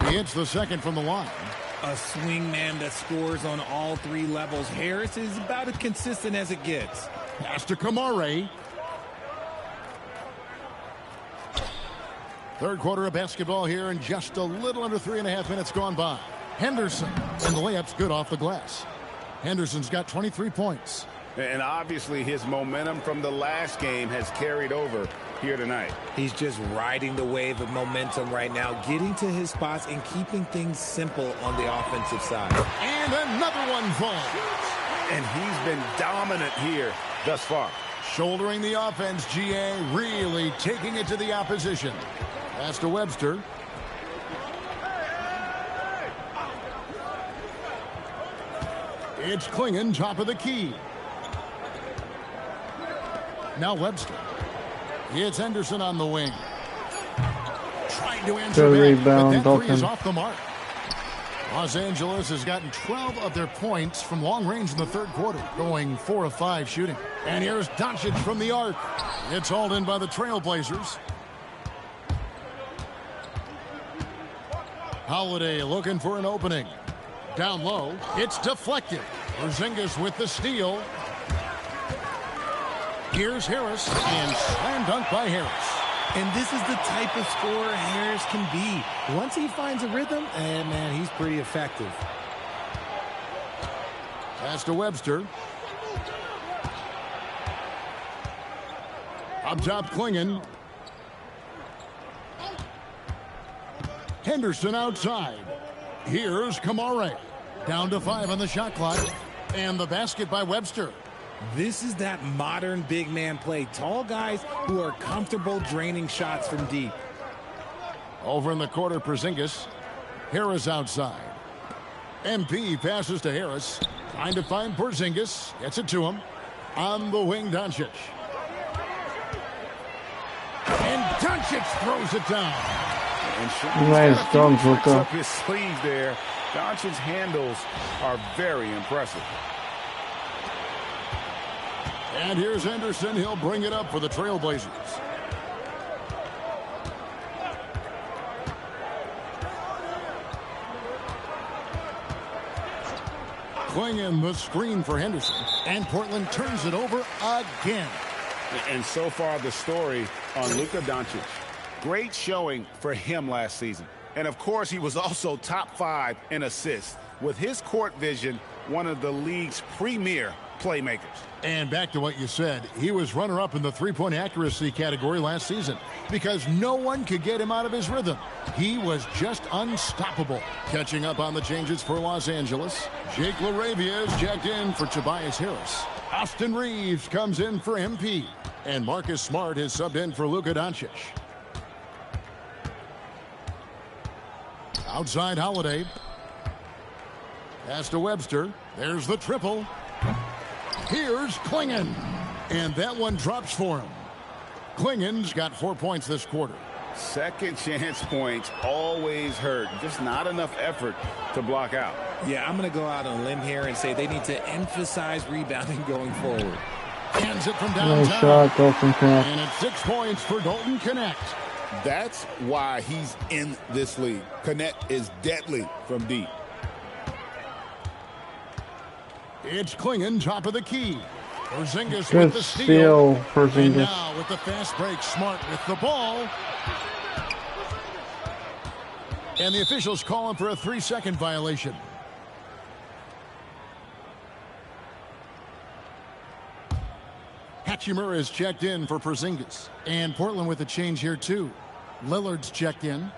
Speaker 2: He hits the second from the line.
Speaker 6: A swing man that scores on all 3 levels. Harris is about as consistent as it gets.
Speaker 2: Pass to Kamare. Third quarter of basketball here, and just a little under 3.5 minutes gone by. Henderson, and the layup's good off the glass. Henderson's got 23 points.
Speaker 7: And obviously his momentum from the last game has carried over here tonight.
Speaker 6: He's just riding the wave of momentum right now, getting to his spots and keeping things simple on the offensive side.
Speaker 2: And another one falls.
Speaker 7: And he's been dominant here thus far.
Speaker 2: Shouldering the offense, GA really taking it to the opposition. Pass to Webster. It's Clingan, top of the key. Now Webster. It's Henderson on the wing. Trying to answer
Speaker 4: Good
Speaker 2: back, but
Speaker 4: rebound,
Speaker 2: that three is
Speaker 4: Dalton.
Speaker 2: off the mark. Los Angeles has gotten 12 of their points from long range in the third quarter, going 4 of 5 shooting. And here's Doncic from the arc. It's hauled in by the Trailblazers. Holiday looking for an opening. Down low, it's deflected. Porzingis with the steal. Here's Harris, and slam dunk by Harris.
Speaker 6: And this is the type of scorer Harris can be. Once he finds a rhythm, man, he's pretty effective.
Speaker 2: Pass to Webster. Up top, Clingan. Henderson outside. Here's Kamare. Down to 5 on the shot clock. And the basket by Webster.
Speaker 6: This is that modern big man play. Tall guys who are comfortable draining shots from deep.
Speaker 2: Over in the quarter, Porzingis. Harris outside. MP passes to Harris. Trying to find Porzingis. Gets it to him. On the wing, Doncic. And Doncic throws it down.
Speaker 4: Nice dunk, Luka.
Speaker 7: Up his sleeve there. Doncic's handles are very impressive.
Speaker 2: And here's Henderson. He'll bring it up for the Trailblazers. Clingan the screen for Henderson. And Portland turns it over again.
Speaker 3: And so far, the story on Luka Doncic.
Speaker 7: Great showing for him last season. And, of course, he was also top 5 in assists. With his court vision, one of the league's premier playmakers.
Speaker 2: And back to what you said, he was runner-up in the three-point accuracy category last season because no one could get him out of his rhythm. He was just unstoppable. Catching up on the changes for Los Angeles, Jake LaRavia is checked in for Tobias Harris. Austin Reeves comes in for MP. And Marcus Smart is subbed in for Luka Doncic. Outside Holiday. Pass to Webster. There's the triple. Here's Klingon. And that one drops for him. Klingon's got 4 points this quarter.
Speaker 3: Second chance points always hurt. Just not enough effort to block out.
Speaker 6: Yeah, I'm going to go out on a limb here and say they need to emphasize rebounding going forward.
Speaker 2: Hands it from downtown.
Speaker 4: Nice shot, Dalton Connect.
Speaker 2: And it's 6 points for Dalton Connect.
Speaker 3: That's why he's in this league. Connect is deadly from deep.
Speaker 2: It's Klingon, top of the key. Porzingis
Speaker 4: Good
Speaker 2: with the steal.
Speaker 4: Porzingis.
Speaker 2: And now with the fast break, Smart with the ball. And the officials calling for a 3-second violation. Hachimura is checked in for Porzingis. And Portland with a change here too. Lillard's checked in.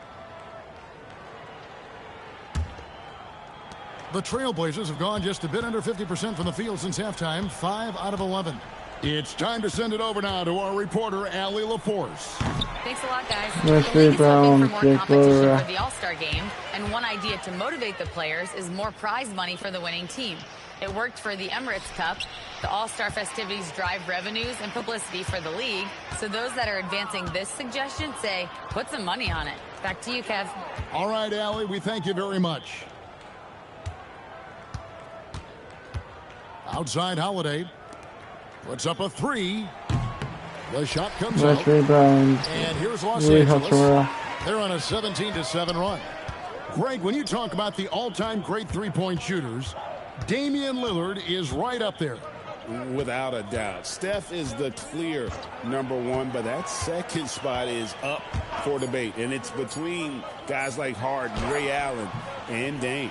Speaker 2: The Trailblazers have gone just a bit under 50% from the field since halftime, 5 out of 11. It's time to send it over now to our reporter, Allie LaForce.
Speaker 5: Thanks a lot, guys.
Speaker 4: Nice
Speaker 5: The league is hoping
Speaker 4: rebound,
Speaker 5: for more
Speaker 4: Jake
Speaker 5: competition
Speaker 4: Lowe.
Speaker 5: for the All-Star game, and one idea to motivate the players is more prize money for the winning team. It worked for the Emirates Cup. The All-Star festivities drive revenues and publicity for the league, so those that are advancing this suggestion say, put some money on it. Back to you, Kev.
Speaker 2: All right, Allie, we thank you very much. Outside Holiday. Puts up a 3. The shot comes
Speaker 4: Nice
Speaker 2: out.
Speaker 4: rebound.
Speaker 2: And here's Los
Speaker 4: Really
Speaker 2: Angeles.
Speaker 4: Hachimura.
Speaker 2: They're on a 17-7 run. Greg, when you talk about the all-time great three-point shooters, Damian Lillard is right up there.
Speaker 3: Without a doubt. Steph is the clear #1, but that second spot is up for debate. And it's between guys like Harden, Ray Allen, and Dame.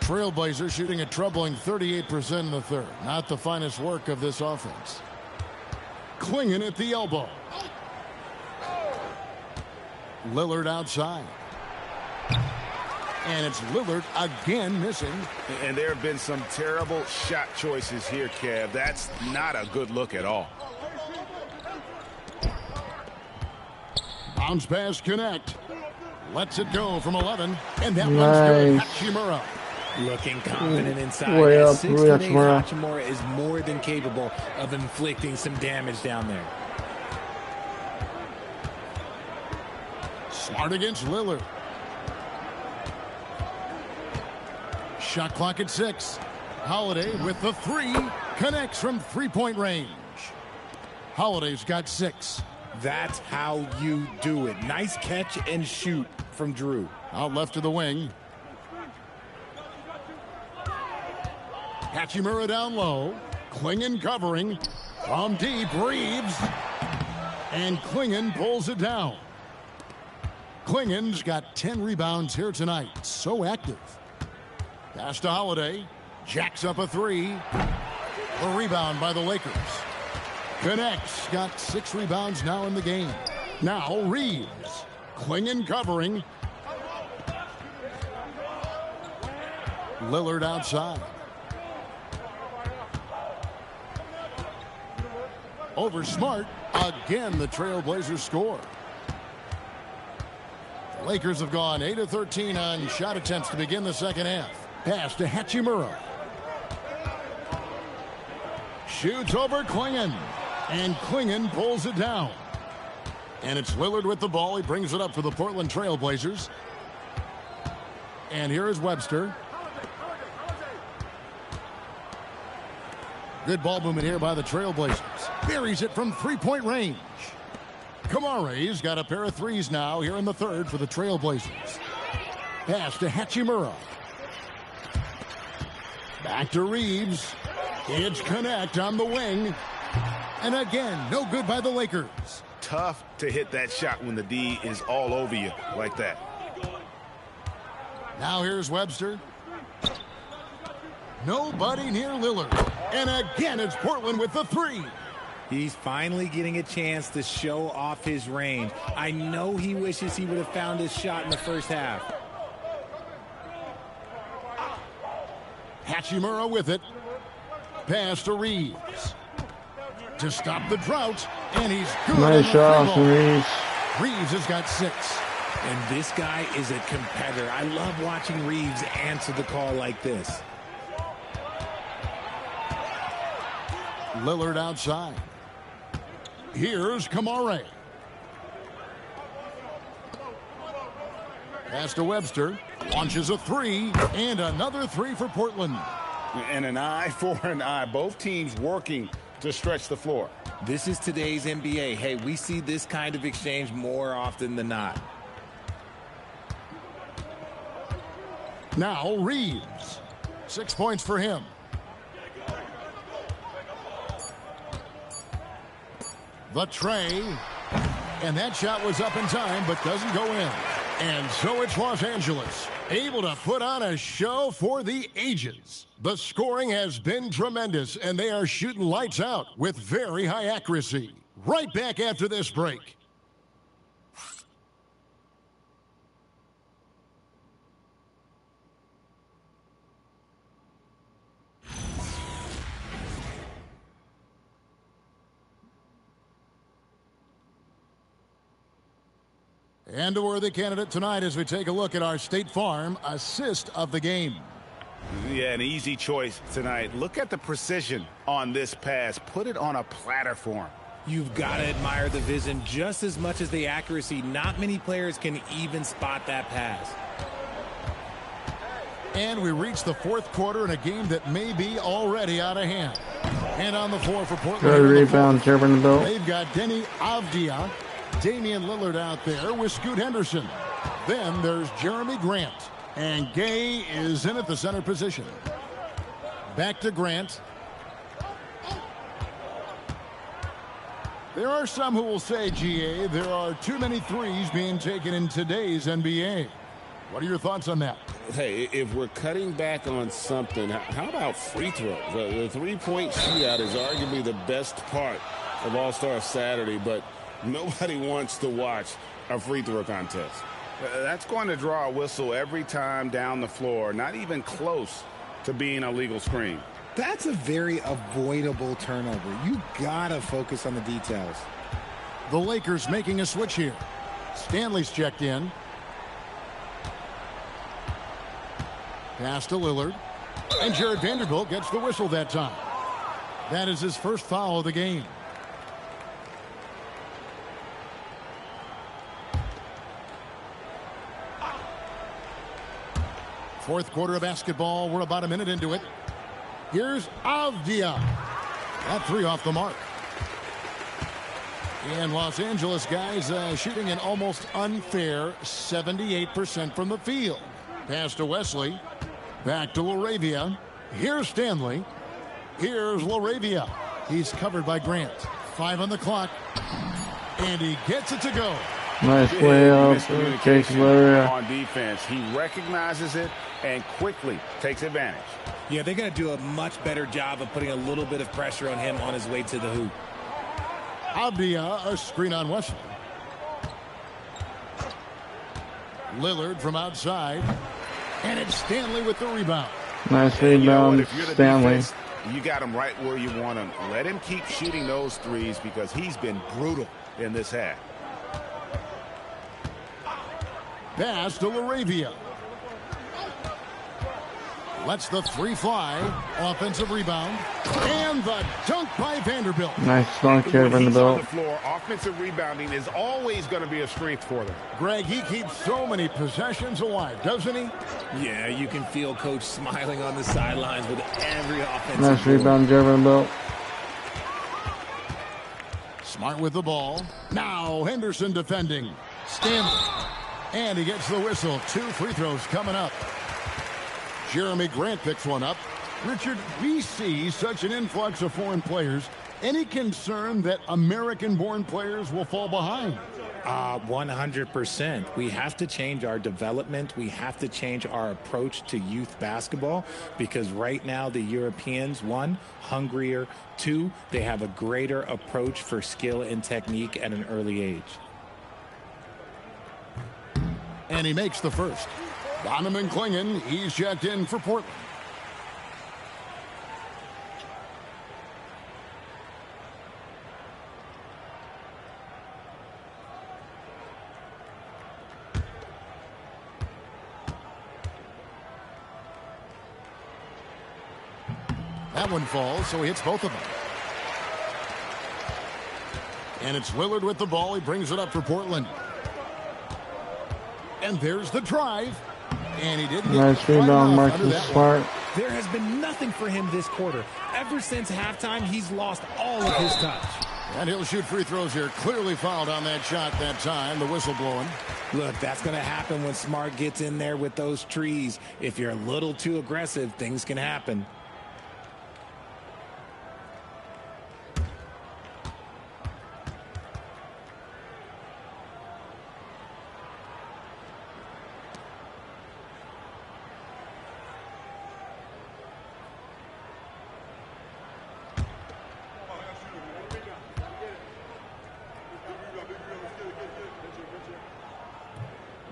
Speaker 2: Trailblazers shooting a troubling 38% in the third. Not the finest work of this offense. Klingon at the elbow. Lillard outside. And it's Lillard again missing.
Speaker 7: And there have been some terrible shot choices here, Kev. That's not a good look at all.
Speaker 2: Bounce pass Connect. Lets it go from 11. And that
Speaker 4: Nice.
Speaker 2: one's good. Hachimura.
Speaker 6: Looking confident inside.
Speaker 4: Way
Speaker 6: At
Speaker 4: up,
Speaker 6: 6'8",
Speaker 4: Hachimura.
Speaker 6: Hachimura is more than capable of inflicting some damage down there.
Speaker 2: Smart against Lillard. Shot clock at 6. Holiday with the 3. Connects from three-point range. Holiday's got 6.
Speaker 6: That's how you do it. Nice catch and shoot from Drew.
Speaker 2: Out left to the wing. Hachimura down low. Klingon covering. From deep, Reeves. And Klingon pulls it down. Klingon's got 10 rebounds here tonight. So active. Pass to Holiday. Jacks up a 3. A rebound by the Lakers. Connects. Got 6 rebounds now in the game. Now Reeves. Klingon covering. Lillard outside. Over Smart. Again, the Trailblazers score. The Lakers have gone 8 of 13 on shot attempts to begin the second half. Pass to Hachimura. Shoots over Klingon. And Klingon pulls it down. And it's Lillard with the ball. He brings it up for the Portland Trailblazers. And here is Webster. Good ball movement here by the Trailblazers. Buries it from three-point range. Kamare's got a pair of threes now here in the third for the Trailblazers. Pass to Hachimura. Back to Reeves. It's connect on the wing. And again, no good by the Lakers.
Speaker 7: Tough to hit that shot when the D is all over you like that.
Speaker 2: Now here's Webster. Nobody near Lillard. And again, it's Portland with the three.
Speaker 6: He's finally getting a chance to show off his range. I know he wishes he would have found his shot in the first half.
Speaker 2: Hachimura with it. Pass to Reeves. To stop the drought. And he's good.
Speaker 4: Nice shot, Reeves.
Speaker 2: Reeves has got 6.
Speaker 6: And this guy is a competitor. I love watching Reeves answer the call like this.
Speaker 2: Lillard outside. Here's Kamare. Pass to Webster. Launches a 3. And another 3 for Portland.
Speaker 7: And an eye for an eye. Both teams working to stretch the floor.
Speaker 6: This is today's NBA. Hey, we see this kind of exchange more often than not.
Speaker 2: Now Reeves. 6 points for him. The tray. And that shot was up in time, but doesn't go in. And so it's Los Angeles, able to put on a show for the ages. The scoring has been tremendous, and they are shooting lights out with very high accuracy. Right back after this break. And a worthy candidate tonight as we take a look at our State Farm assist of the game.
Speaker 7: Yeah, an easy choice tonight. Look at the precision on this pass. Put it on a platter for him.
Speaker 6: You've got to admire the vision just as much as the accuracy. Not many players can even spot that pass.
Speaker 2: And we reach the fourth quarter in a game that may be already out of hand. And on the floor for Portland.
Speaker 4: Good rebound, Jervin Belt.
Speaker 2: They've got Denny Avdia, Damian Lillard out there with Scoot Henderson. Then there's Jeremy Grant. And Gay is in at the center position. Back to Grant. There are some who will say, GA, there are too many threes being taken in today's NBA. What are your thoughts on that?
Speaker 3: Hey, if we're cutting back on something, how about free throws? The three-point shootout is arguably the best part of All-Star Saturday, but nobody wants to watch a free throw contest.
Speaker 7: That's going to draw a whistle every time down the floor, not even close to being a legal screen.
Speaker 6: That's a very avoidable turnover. You gotta focus on the details.
Speaker 2: The Lakers making a switch here. Stanley's checked in. Pass to Lillard. And Jared Vanderbilt gets the whistle that time. That is his first foul of the game. Fourth quarter of basketball. We're about a minute into it. Here's Avdia. That three off the mark. And Los Angeles guys shooting an almost unfair 78% from the field. Pass to Wesley. Back to Laravia. Here's Stanley. Here's Laravia. He's covered by Grant. 5 on the clock. And he gets it to go.
Speaker 4: Nice layup.
Speaker 7: On defense. He recognizes it and quickly takes advantage.
Speaker 6: Yeah, they're going to do a much better job of putting a little bit of pressure on him on his way to the hoop.
Speaker 2: Avdia, a screen on Wesley. Lillard from outside. And it's Stanley with the rebound.
Speaker 4: Nice rebound, Stanley.
Speaker 7: Defense, you got him right where you want him. Let him keep shooting those threes because he's been brutal in this half.
Speaker 2: Pass to Laravia. Lets the three fly. Offensive rebound. And the dunk by Vanderbilt.
Speaker 4: Nice dunk here, Vanderbilt.
Speaker 7: On the floor, offensive rebounding is always going to be a strength for them.
Speaker 2: Greg, he keeps so many possessions alive, doesn't he?
Speaker 6: Yeah, you can feel Coach smiling on the sidelines with every offensive.
Speaker 4: Nice rebound, Vanderbilt.
Speaker 2: Smart with the ball. Now Henderson defending. Stanley. And he gets the whistle. 2 free throws coming up. Jeremy Grant picks one up. Richard, we see such an influx of foreign players. Any concern that American-born players will fall behind?
Speaker 6: 100%. We have to change our development. We have to change our approach to youth basketball because right now the Europeans, one, hungrier, two, they have a greater approach for skill and technique at an early age.
Speaker 2: And he makes the first. Donovan Clingan, he's checked in for Portland. That one falls, so he hits both of them. And it's Lillard with the ball. He brings it up for Portland. And there's the drive. And he didn't get
Speaker 4: nice rebound, Marcus Smart.
Speaker 6: There has been nothing for him this quarter. Ever since halftime, he's lost all of his touch.
Speaker 2: And he'll shoot free throws here. Clearly fouled on that shot that time. The whistle blowing.
Speaker 6: Look, that's going to happen when Smart gets in there with those trees. If you're a little too aggressive, things can happen.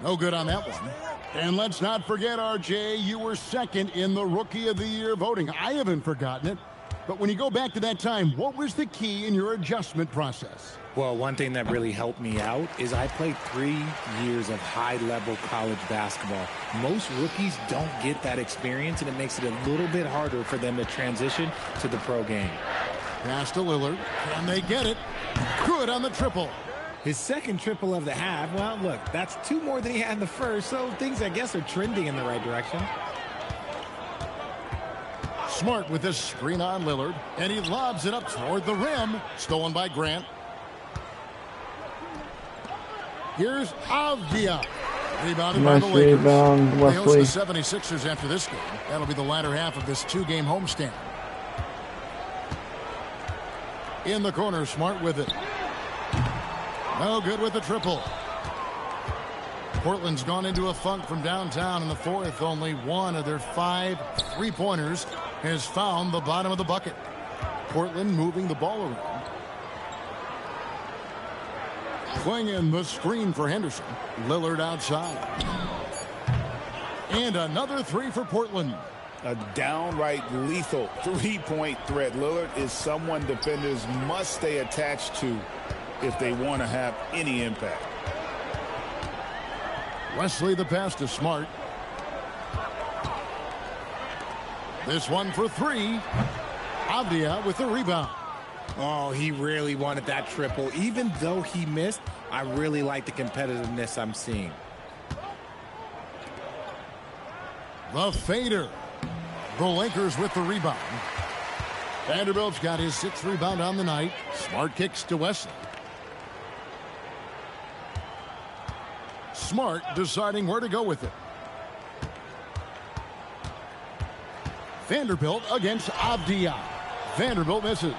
Speaker 2: No good on that one. And let's not forget, RJ, you were second in the Rookie of the Year voting. I haven't forgotten it. But when you go back to that time, what was the key in your adjustment process?
Speaker 6: Well, one thing that really helped me out is I played 3 years of high-level college basketball. Most rookies don't get that experience, and it makes it a little bit harder for them to transition to the pro game.
Speaker 2: Pass to Lillard. Can they get it? Good on the triple.
Speaker 6: His second triple of the half, well, look, that's 2 more than he had in the first, so things, I guess, are trending in the right direction.
Speaker 2: Smart with this screen on Lillard, and he lobs it up toward the rim. Stolen by Grant. Here's Avdia. Rebounded by the Lakers.
Speaker 4: Rebound,
Speaker 2: they host the 76ers after this game. That'll be the latter half of this 2-game homestand. In the corner, Smart with it. No good with the triple. Portland's gone into a funk from downtown in the fourth. Only one of their 5 3-pointers has found the bottom of the bucket. Portland moving the ball around. Playing in the screen for Henderson. Lillard outside. And another 3 for Portland.
Speaker 7: A downright lethal 3-point threat. Lillard is someone defenders must stay attached to if they want to have any impact.
Speaker 2: Wesley the pass to Smart. This one for 3. Avdia with the rebound.
Speaker 6: Oh, he really wanted that triple. Even though he missed, I really like the competitiveness I'm seeing.
Speaker 2: The fader. The Lakers with the rebound. Vanderbilt's got his 6th rebound on the night. Smart kicks to Wesley. Smart deciding where to go with it. Vanderbilt against Avdia. Vanderbilt misses.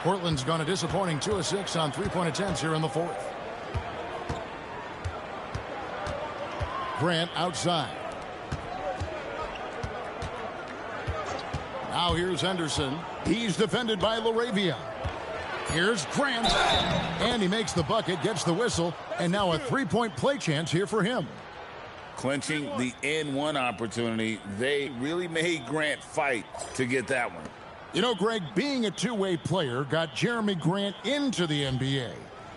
Speaker 2: Portland's gone a disappointing 2 of 6 on 3-point attempts here in the fourth. Grant outside. Now here's Henderson. He's defended by LaRavia. Here's Grant. And he makes the bucket, gets the whistle, and now a 3-point play chance here for him.
Speaker 7: Clinching the N1 opportunity. They really made Grant fight to get that one.
Speaker 2: You know, Greg, being a two-way player got Jeremy Grant into the NBA.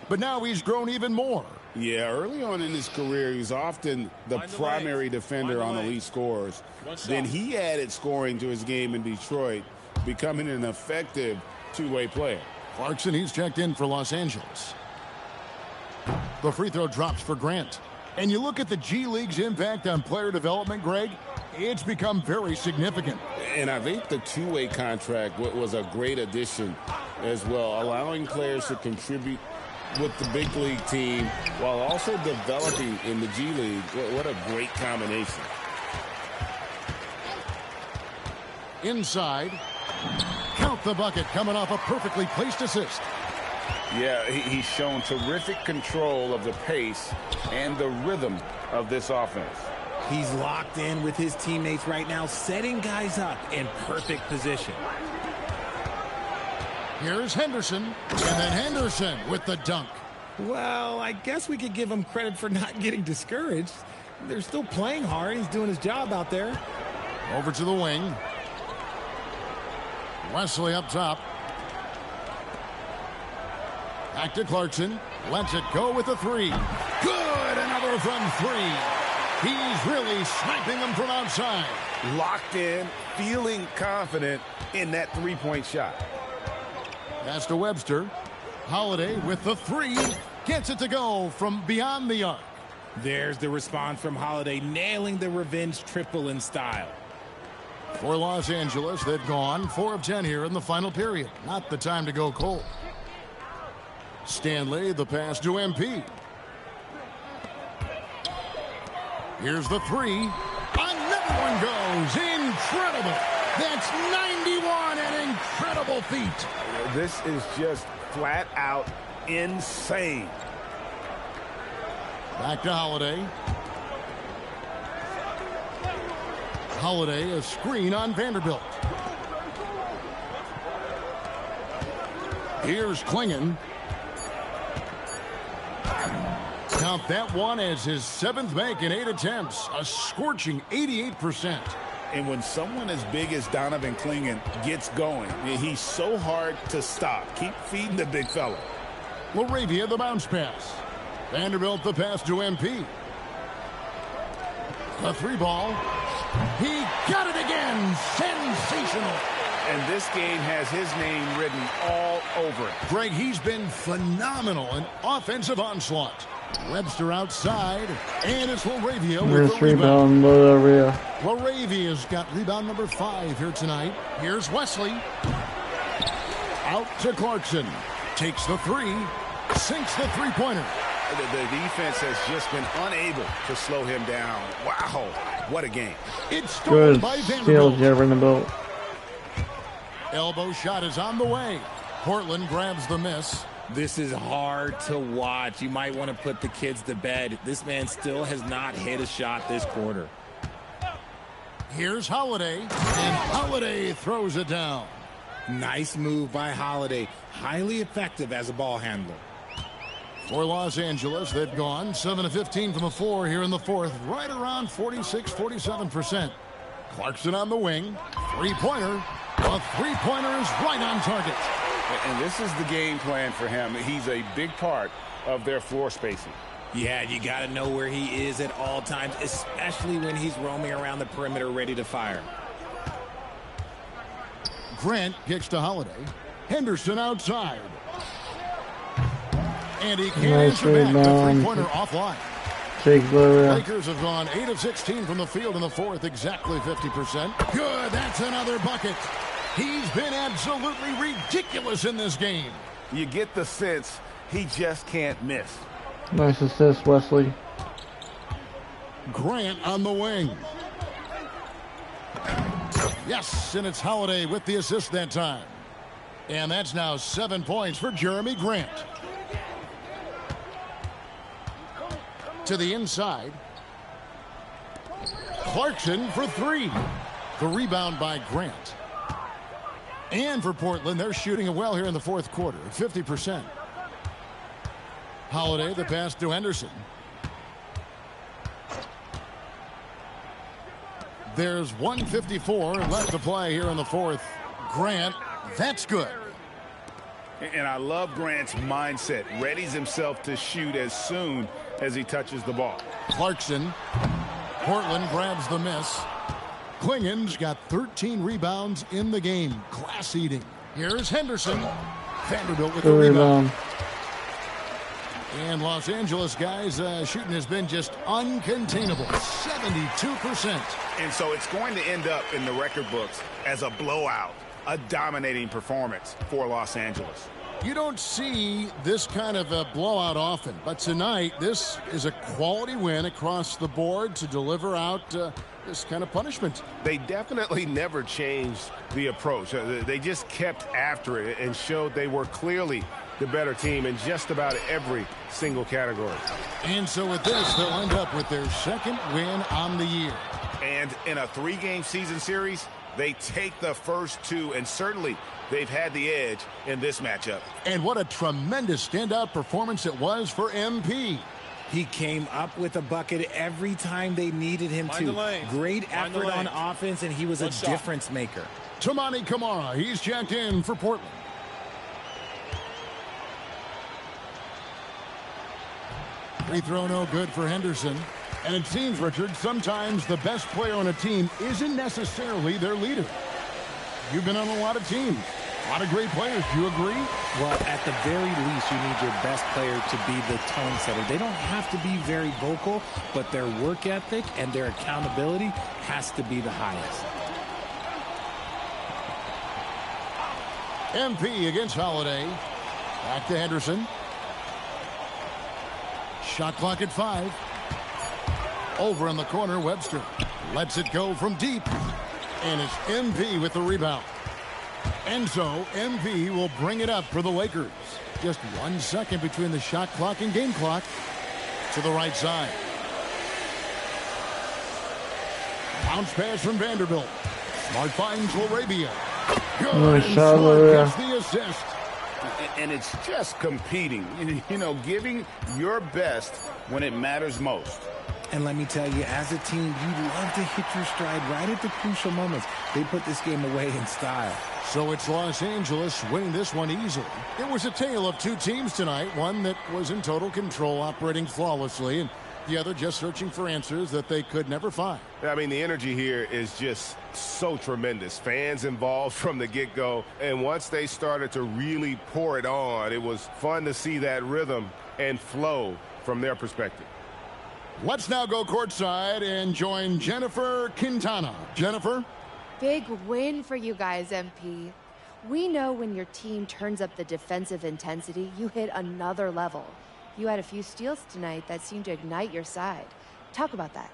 Speaker 2: But now he's grown even more.
Speaker 3: Yeah, early on in his career, he was often the primary defender on elite scorers. Then he added scoring to his game in Detroit, becoming an effective two-way player.
Speaker 2: Clarkson, he's checked in for Los Angeles. The free throw drops for Grant. And you look at the G League's impact on player development, Greg, it's become very significant.
Speaker 3: And I think the two-way contract was a great addition as well, allowing players to contribute with the big league team while also developing in the G League. What a great combination.
Speaker 2: Inside. Count the bucket, coming off a perfectly placed assist.
Speaker 7: Yeah, he's shown terrific control of the pace and the rhythm of this offense.
Speaker 6: He's locked in with his teammates right now, setting guys up in perfect position.
Speaker 2: Here's Henderson, and then Henderson with the dunk.
Speaker 6: Well, I guess we could give him credit for not getting discouraged. They're still playing hard. He's doing his job out there.
Speaker 2: Over to the wing. Wesley up top. Back to Clarkson. Lets it go with the three. Good! Another from three. He's really sniping them from outside.
Speaker 7: Locked in, feeling confident in that three-point shot.
Speaker 2: Pass to Webster. Holiday with the three. Gets it to go from beyond the arc.
Speaker 6: There's the response from Holiday, nailing the revenge triple in style.
Speaker 2: For Los Angeles, they've gone 4 of 10 here in the final period. Not the time to go cold. Stanley, the pass to MP. Here's the three. Another one goes. Incredible. That's 91, an incredible feat.
Speaker 7: This is just flat out insane.
Speaker 2: Back to Holiday. Holiday, a screen on Vanderbilt. Here's Klingon. Count that one as his 7th make in 8 attempts. A scorching 88%.
Speaker 7: And when someone as big as Donovan Klingon gets going, he's so hard to stop. Keep feeding the big fella.
Speaker 2: LaRavia, the bounce pass. Vanderbilt, the pass to MP. The three ball. He got it again. Sensational.
Speaker 7: And this game has his name written all over it.
Speaker 2: Greg, he's been phenomenal in offensive onslaught. Webster outside, and it's LaRavia with the rebound. LaRavia's got rebound number 5 here tonight. Here's Wesley. Out to Clarkson. Takes the three. Sinks the three-pointer.
Speaker 7: The defense has just been unable to slow him down. Wow, what a game.
Speaker 2: It's stolen by Vanderbilt. Elbow shot is on the way. Portland grabs the miss.
Speaker 6: This is hard to watch. You might want to put the kids to bed. This man still has not hit a shot this quarter.
Speaker 2: Here's Holiday, and Holiday throws it down.
Speaker 6: Nice move by Holiday. Highly effective as a ball handler.
Speaker 2: For Los Angeles, they've gone 7 of 15 from the floor here in the fourth, right around 46-47%. Clarkson on the wing, three-pointer. A three-pointer is right on target.
Speaker 7: And this is the game plan for him. He's a big part of their floor spacing.
Speaker 6: Yeah, you got to know where he is at all times, especially when he's roaming around the perimeter ready to fire.
Speaker 2: Grant kicks to Holiday. Henderson outside. And he can't answer back. The three-pointer offline. Lakers have gone 8 of 16 from the field in the fourth, exactly 50%. Good, that's another bucket. He's been absolutely ridiculous in this game.
Speaker 7: You get the sense he just can't miss.
Speaker 4: Nice assist, Wesley.
Speaker 2: Grant on the wing. Yes, and it's Holiday with the assist that time. And that's now 7 points for Jeremy Grant. To the inside. Clarkson for three. The rebound by Grant. And for Portland, they're shooting it well here in the fourth quarter at 50%. Holiday, the pass to Henderson. There's 1:54 left to play here in the fourth. Grant, that's good.
Speaker 7: And I love Grant's mindset. Readies himself to shoot as soon as he touches the ball.
Speaker 2: Clarkson. Portland grabs the miss. Klingon's got 13 rebounds in the game. Class eating. Here's Henderson. Vanderbilt with the rebound. And Los Angeles, guys, shooting has been just uncontainable. 72%.
Speaker 7: And so it's going to end up in the record books as a blowout, a dominating performance for Los Angeles.
Speaker 2: You don't see this kind of a blowout often, but tonight this is a quality win across the board to deliver out this kind of punishment.
Speaker 7: They definitely never changed the approach. They just kept after it and showed they were clearly the better team in just about every single category.
Speaker 2: And so with this, they'll end up with their second win on the year.
Speaker 7: And in a 3-game season series, they take the first 2, and certainly they've had the edge in this matchup.
Speaker 2: And what a tremendous standout performance it was for MP.
Speaker 6: He came up with a bucket every time they needed him to. Great effort on offense, and he was a difference maker.
Speaker 2: Toumani Camara, he's checked in for Portland. Free throw no good for Henderson. And it seems, Richard, sometimes the best player on a team isn't necessarily their leader. You've been on a lot of teams. A lot of great players. Do you agree?
Speaker 6: Well, at the very least, you need your best player to be the tone setter. They don't have to be very vocal, but their work ethic and their accountability has to be the highest.
Speaker 2: MP against Holiday. Back to Henderson. Shot clock at 5. Over in the corner, Webster lets it go from deep. And it's MP with the rebound. And so MP will bring it up for the Lakers. Just 1 second between the shot clock and game clock. To the right side. Bounce pass from Vanderbilt. Smart finds Larabia. Good. Smart gets the assist.
Speaker 7: And it's just competing, you know, giving your best when it matters most.
Speaker 6: And let me tell you, as a team, you love to hit your stride right at the crucial moments. They put this game away in style.
Speaker 2: So it's Los Angeles winning this one easily. It was a tale of 2 teams tonight. One that was in total control, operating flawlessly, and the other just searching for answers that they could never find.
Speaker 7: I mean, the energy here is just so tremendous. Fans involved from the get-go. And once they started to really pour it on, it was fun to see that rhythm and flow from their perspective.
Speaker 2: Let's now go courtside and join Jennifer Quintana. Jennifer?
Speaker 11: Big win for you guys, MP. We know when your team turns up the defensive intensity, you hit another level. You had a few steals tonight that seemed to ignite your side. Talk about that.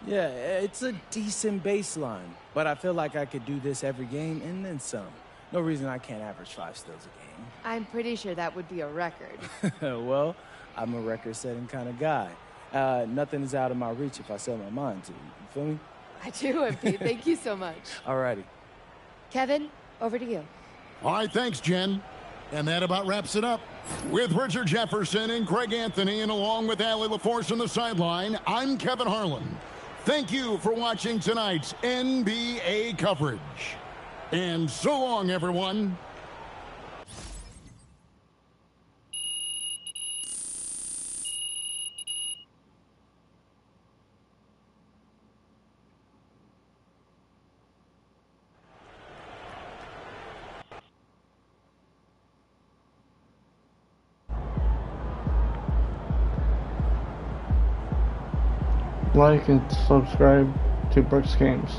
Speaker 12: Yeah, it's a decent baseline, but I feel like I could do this every game and then some. No reason I can't average 5 steals a game.
Speaker 11: I'm pretty sure that would be a record.
Speaker 12: Well, I'm a record-setting kind of guy. Nothing is out of my reach if I set my mind to. You feel me?
Speaker 11: I do, MP. Thank you so much.
Speaker 12: Alrighty.
Speaker 11: Kevin, over to you.
Speaker 2: All right, thanks, Jen. And that about wraps it up. With Richard Jefferson and Greg Anthony, and along with Allie LaForce on the sideline, I'm Kevin Harlan. Thank you for watching tonight's NBA coverage. And so long, everyone.
Speaker 4: Like and subscribe to Brooks Games.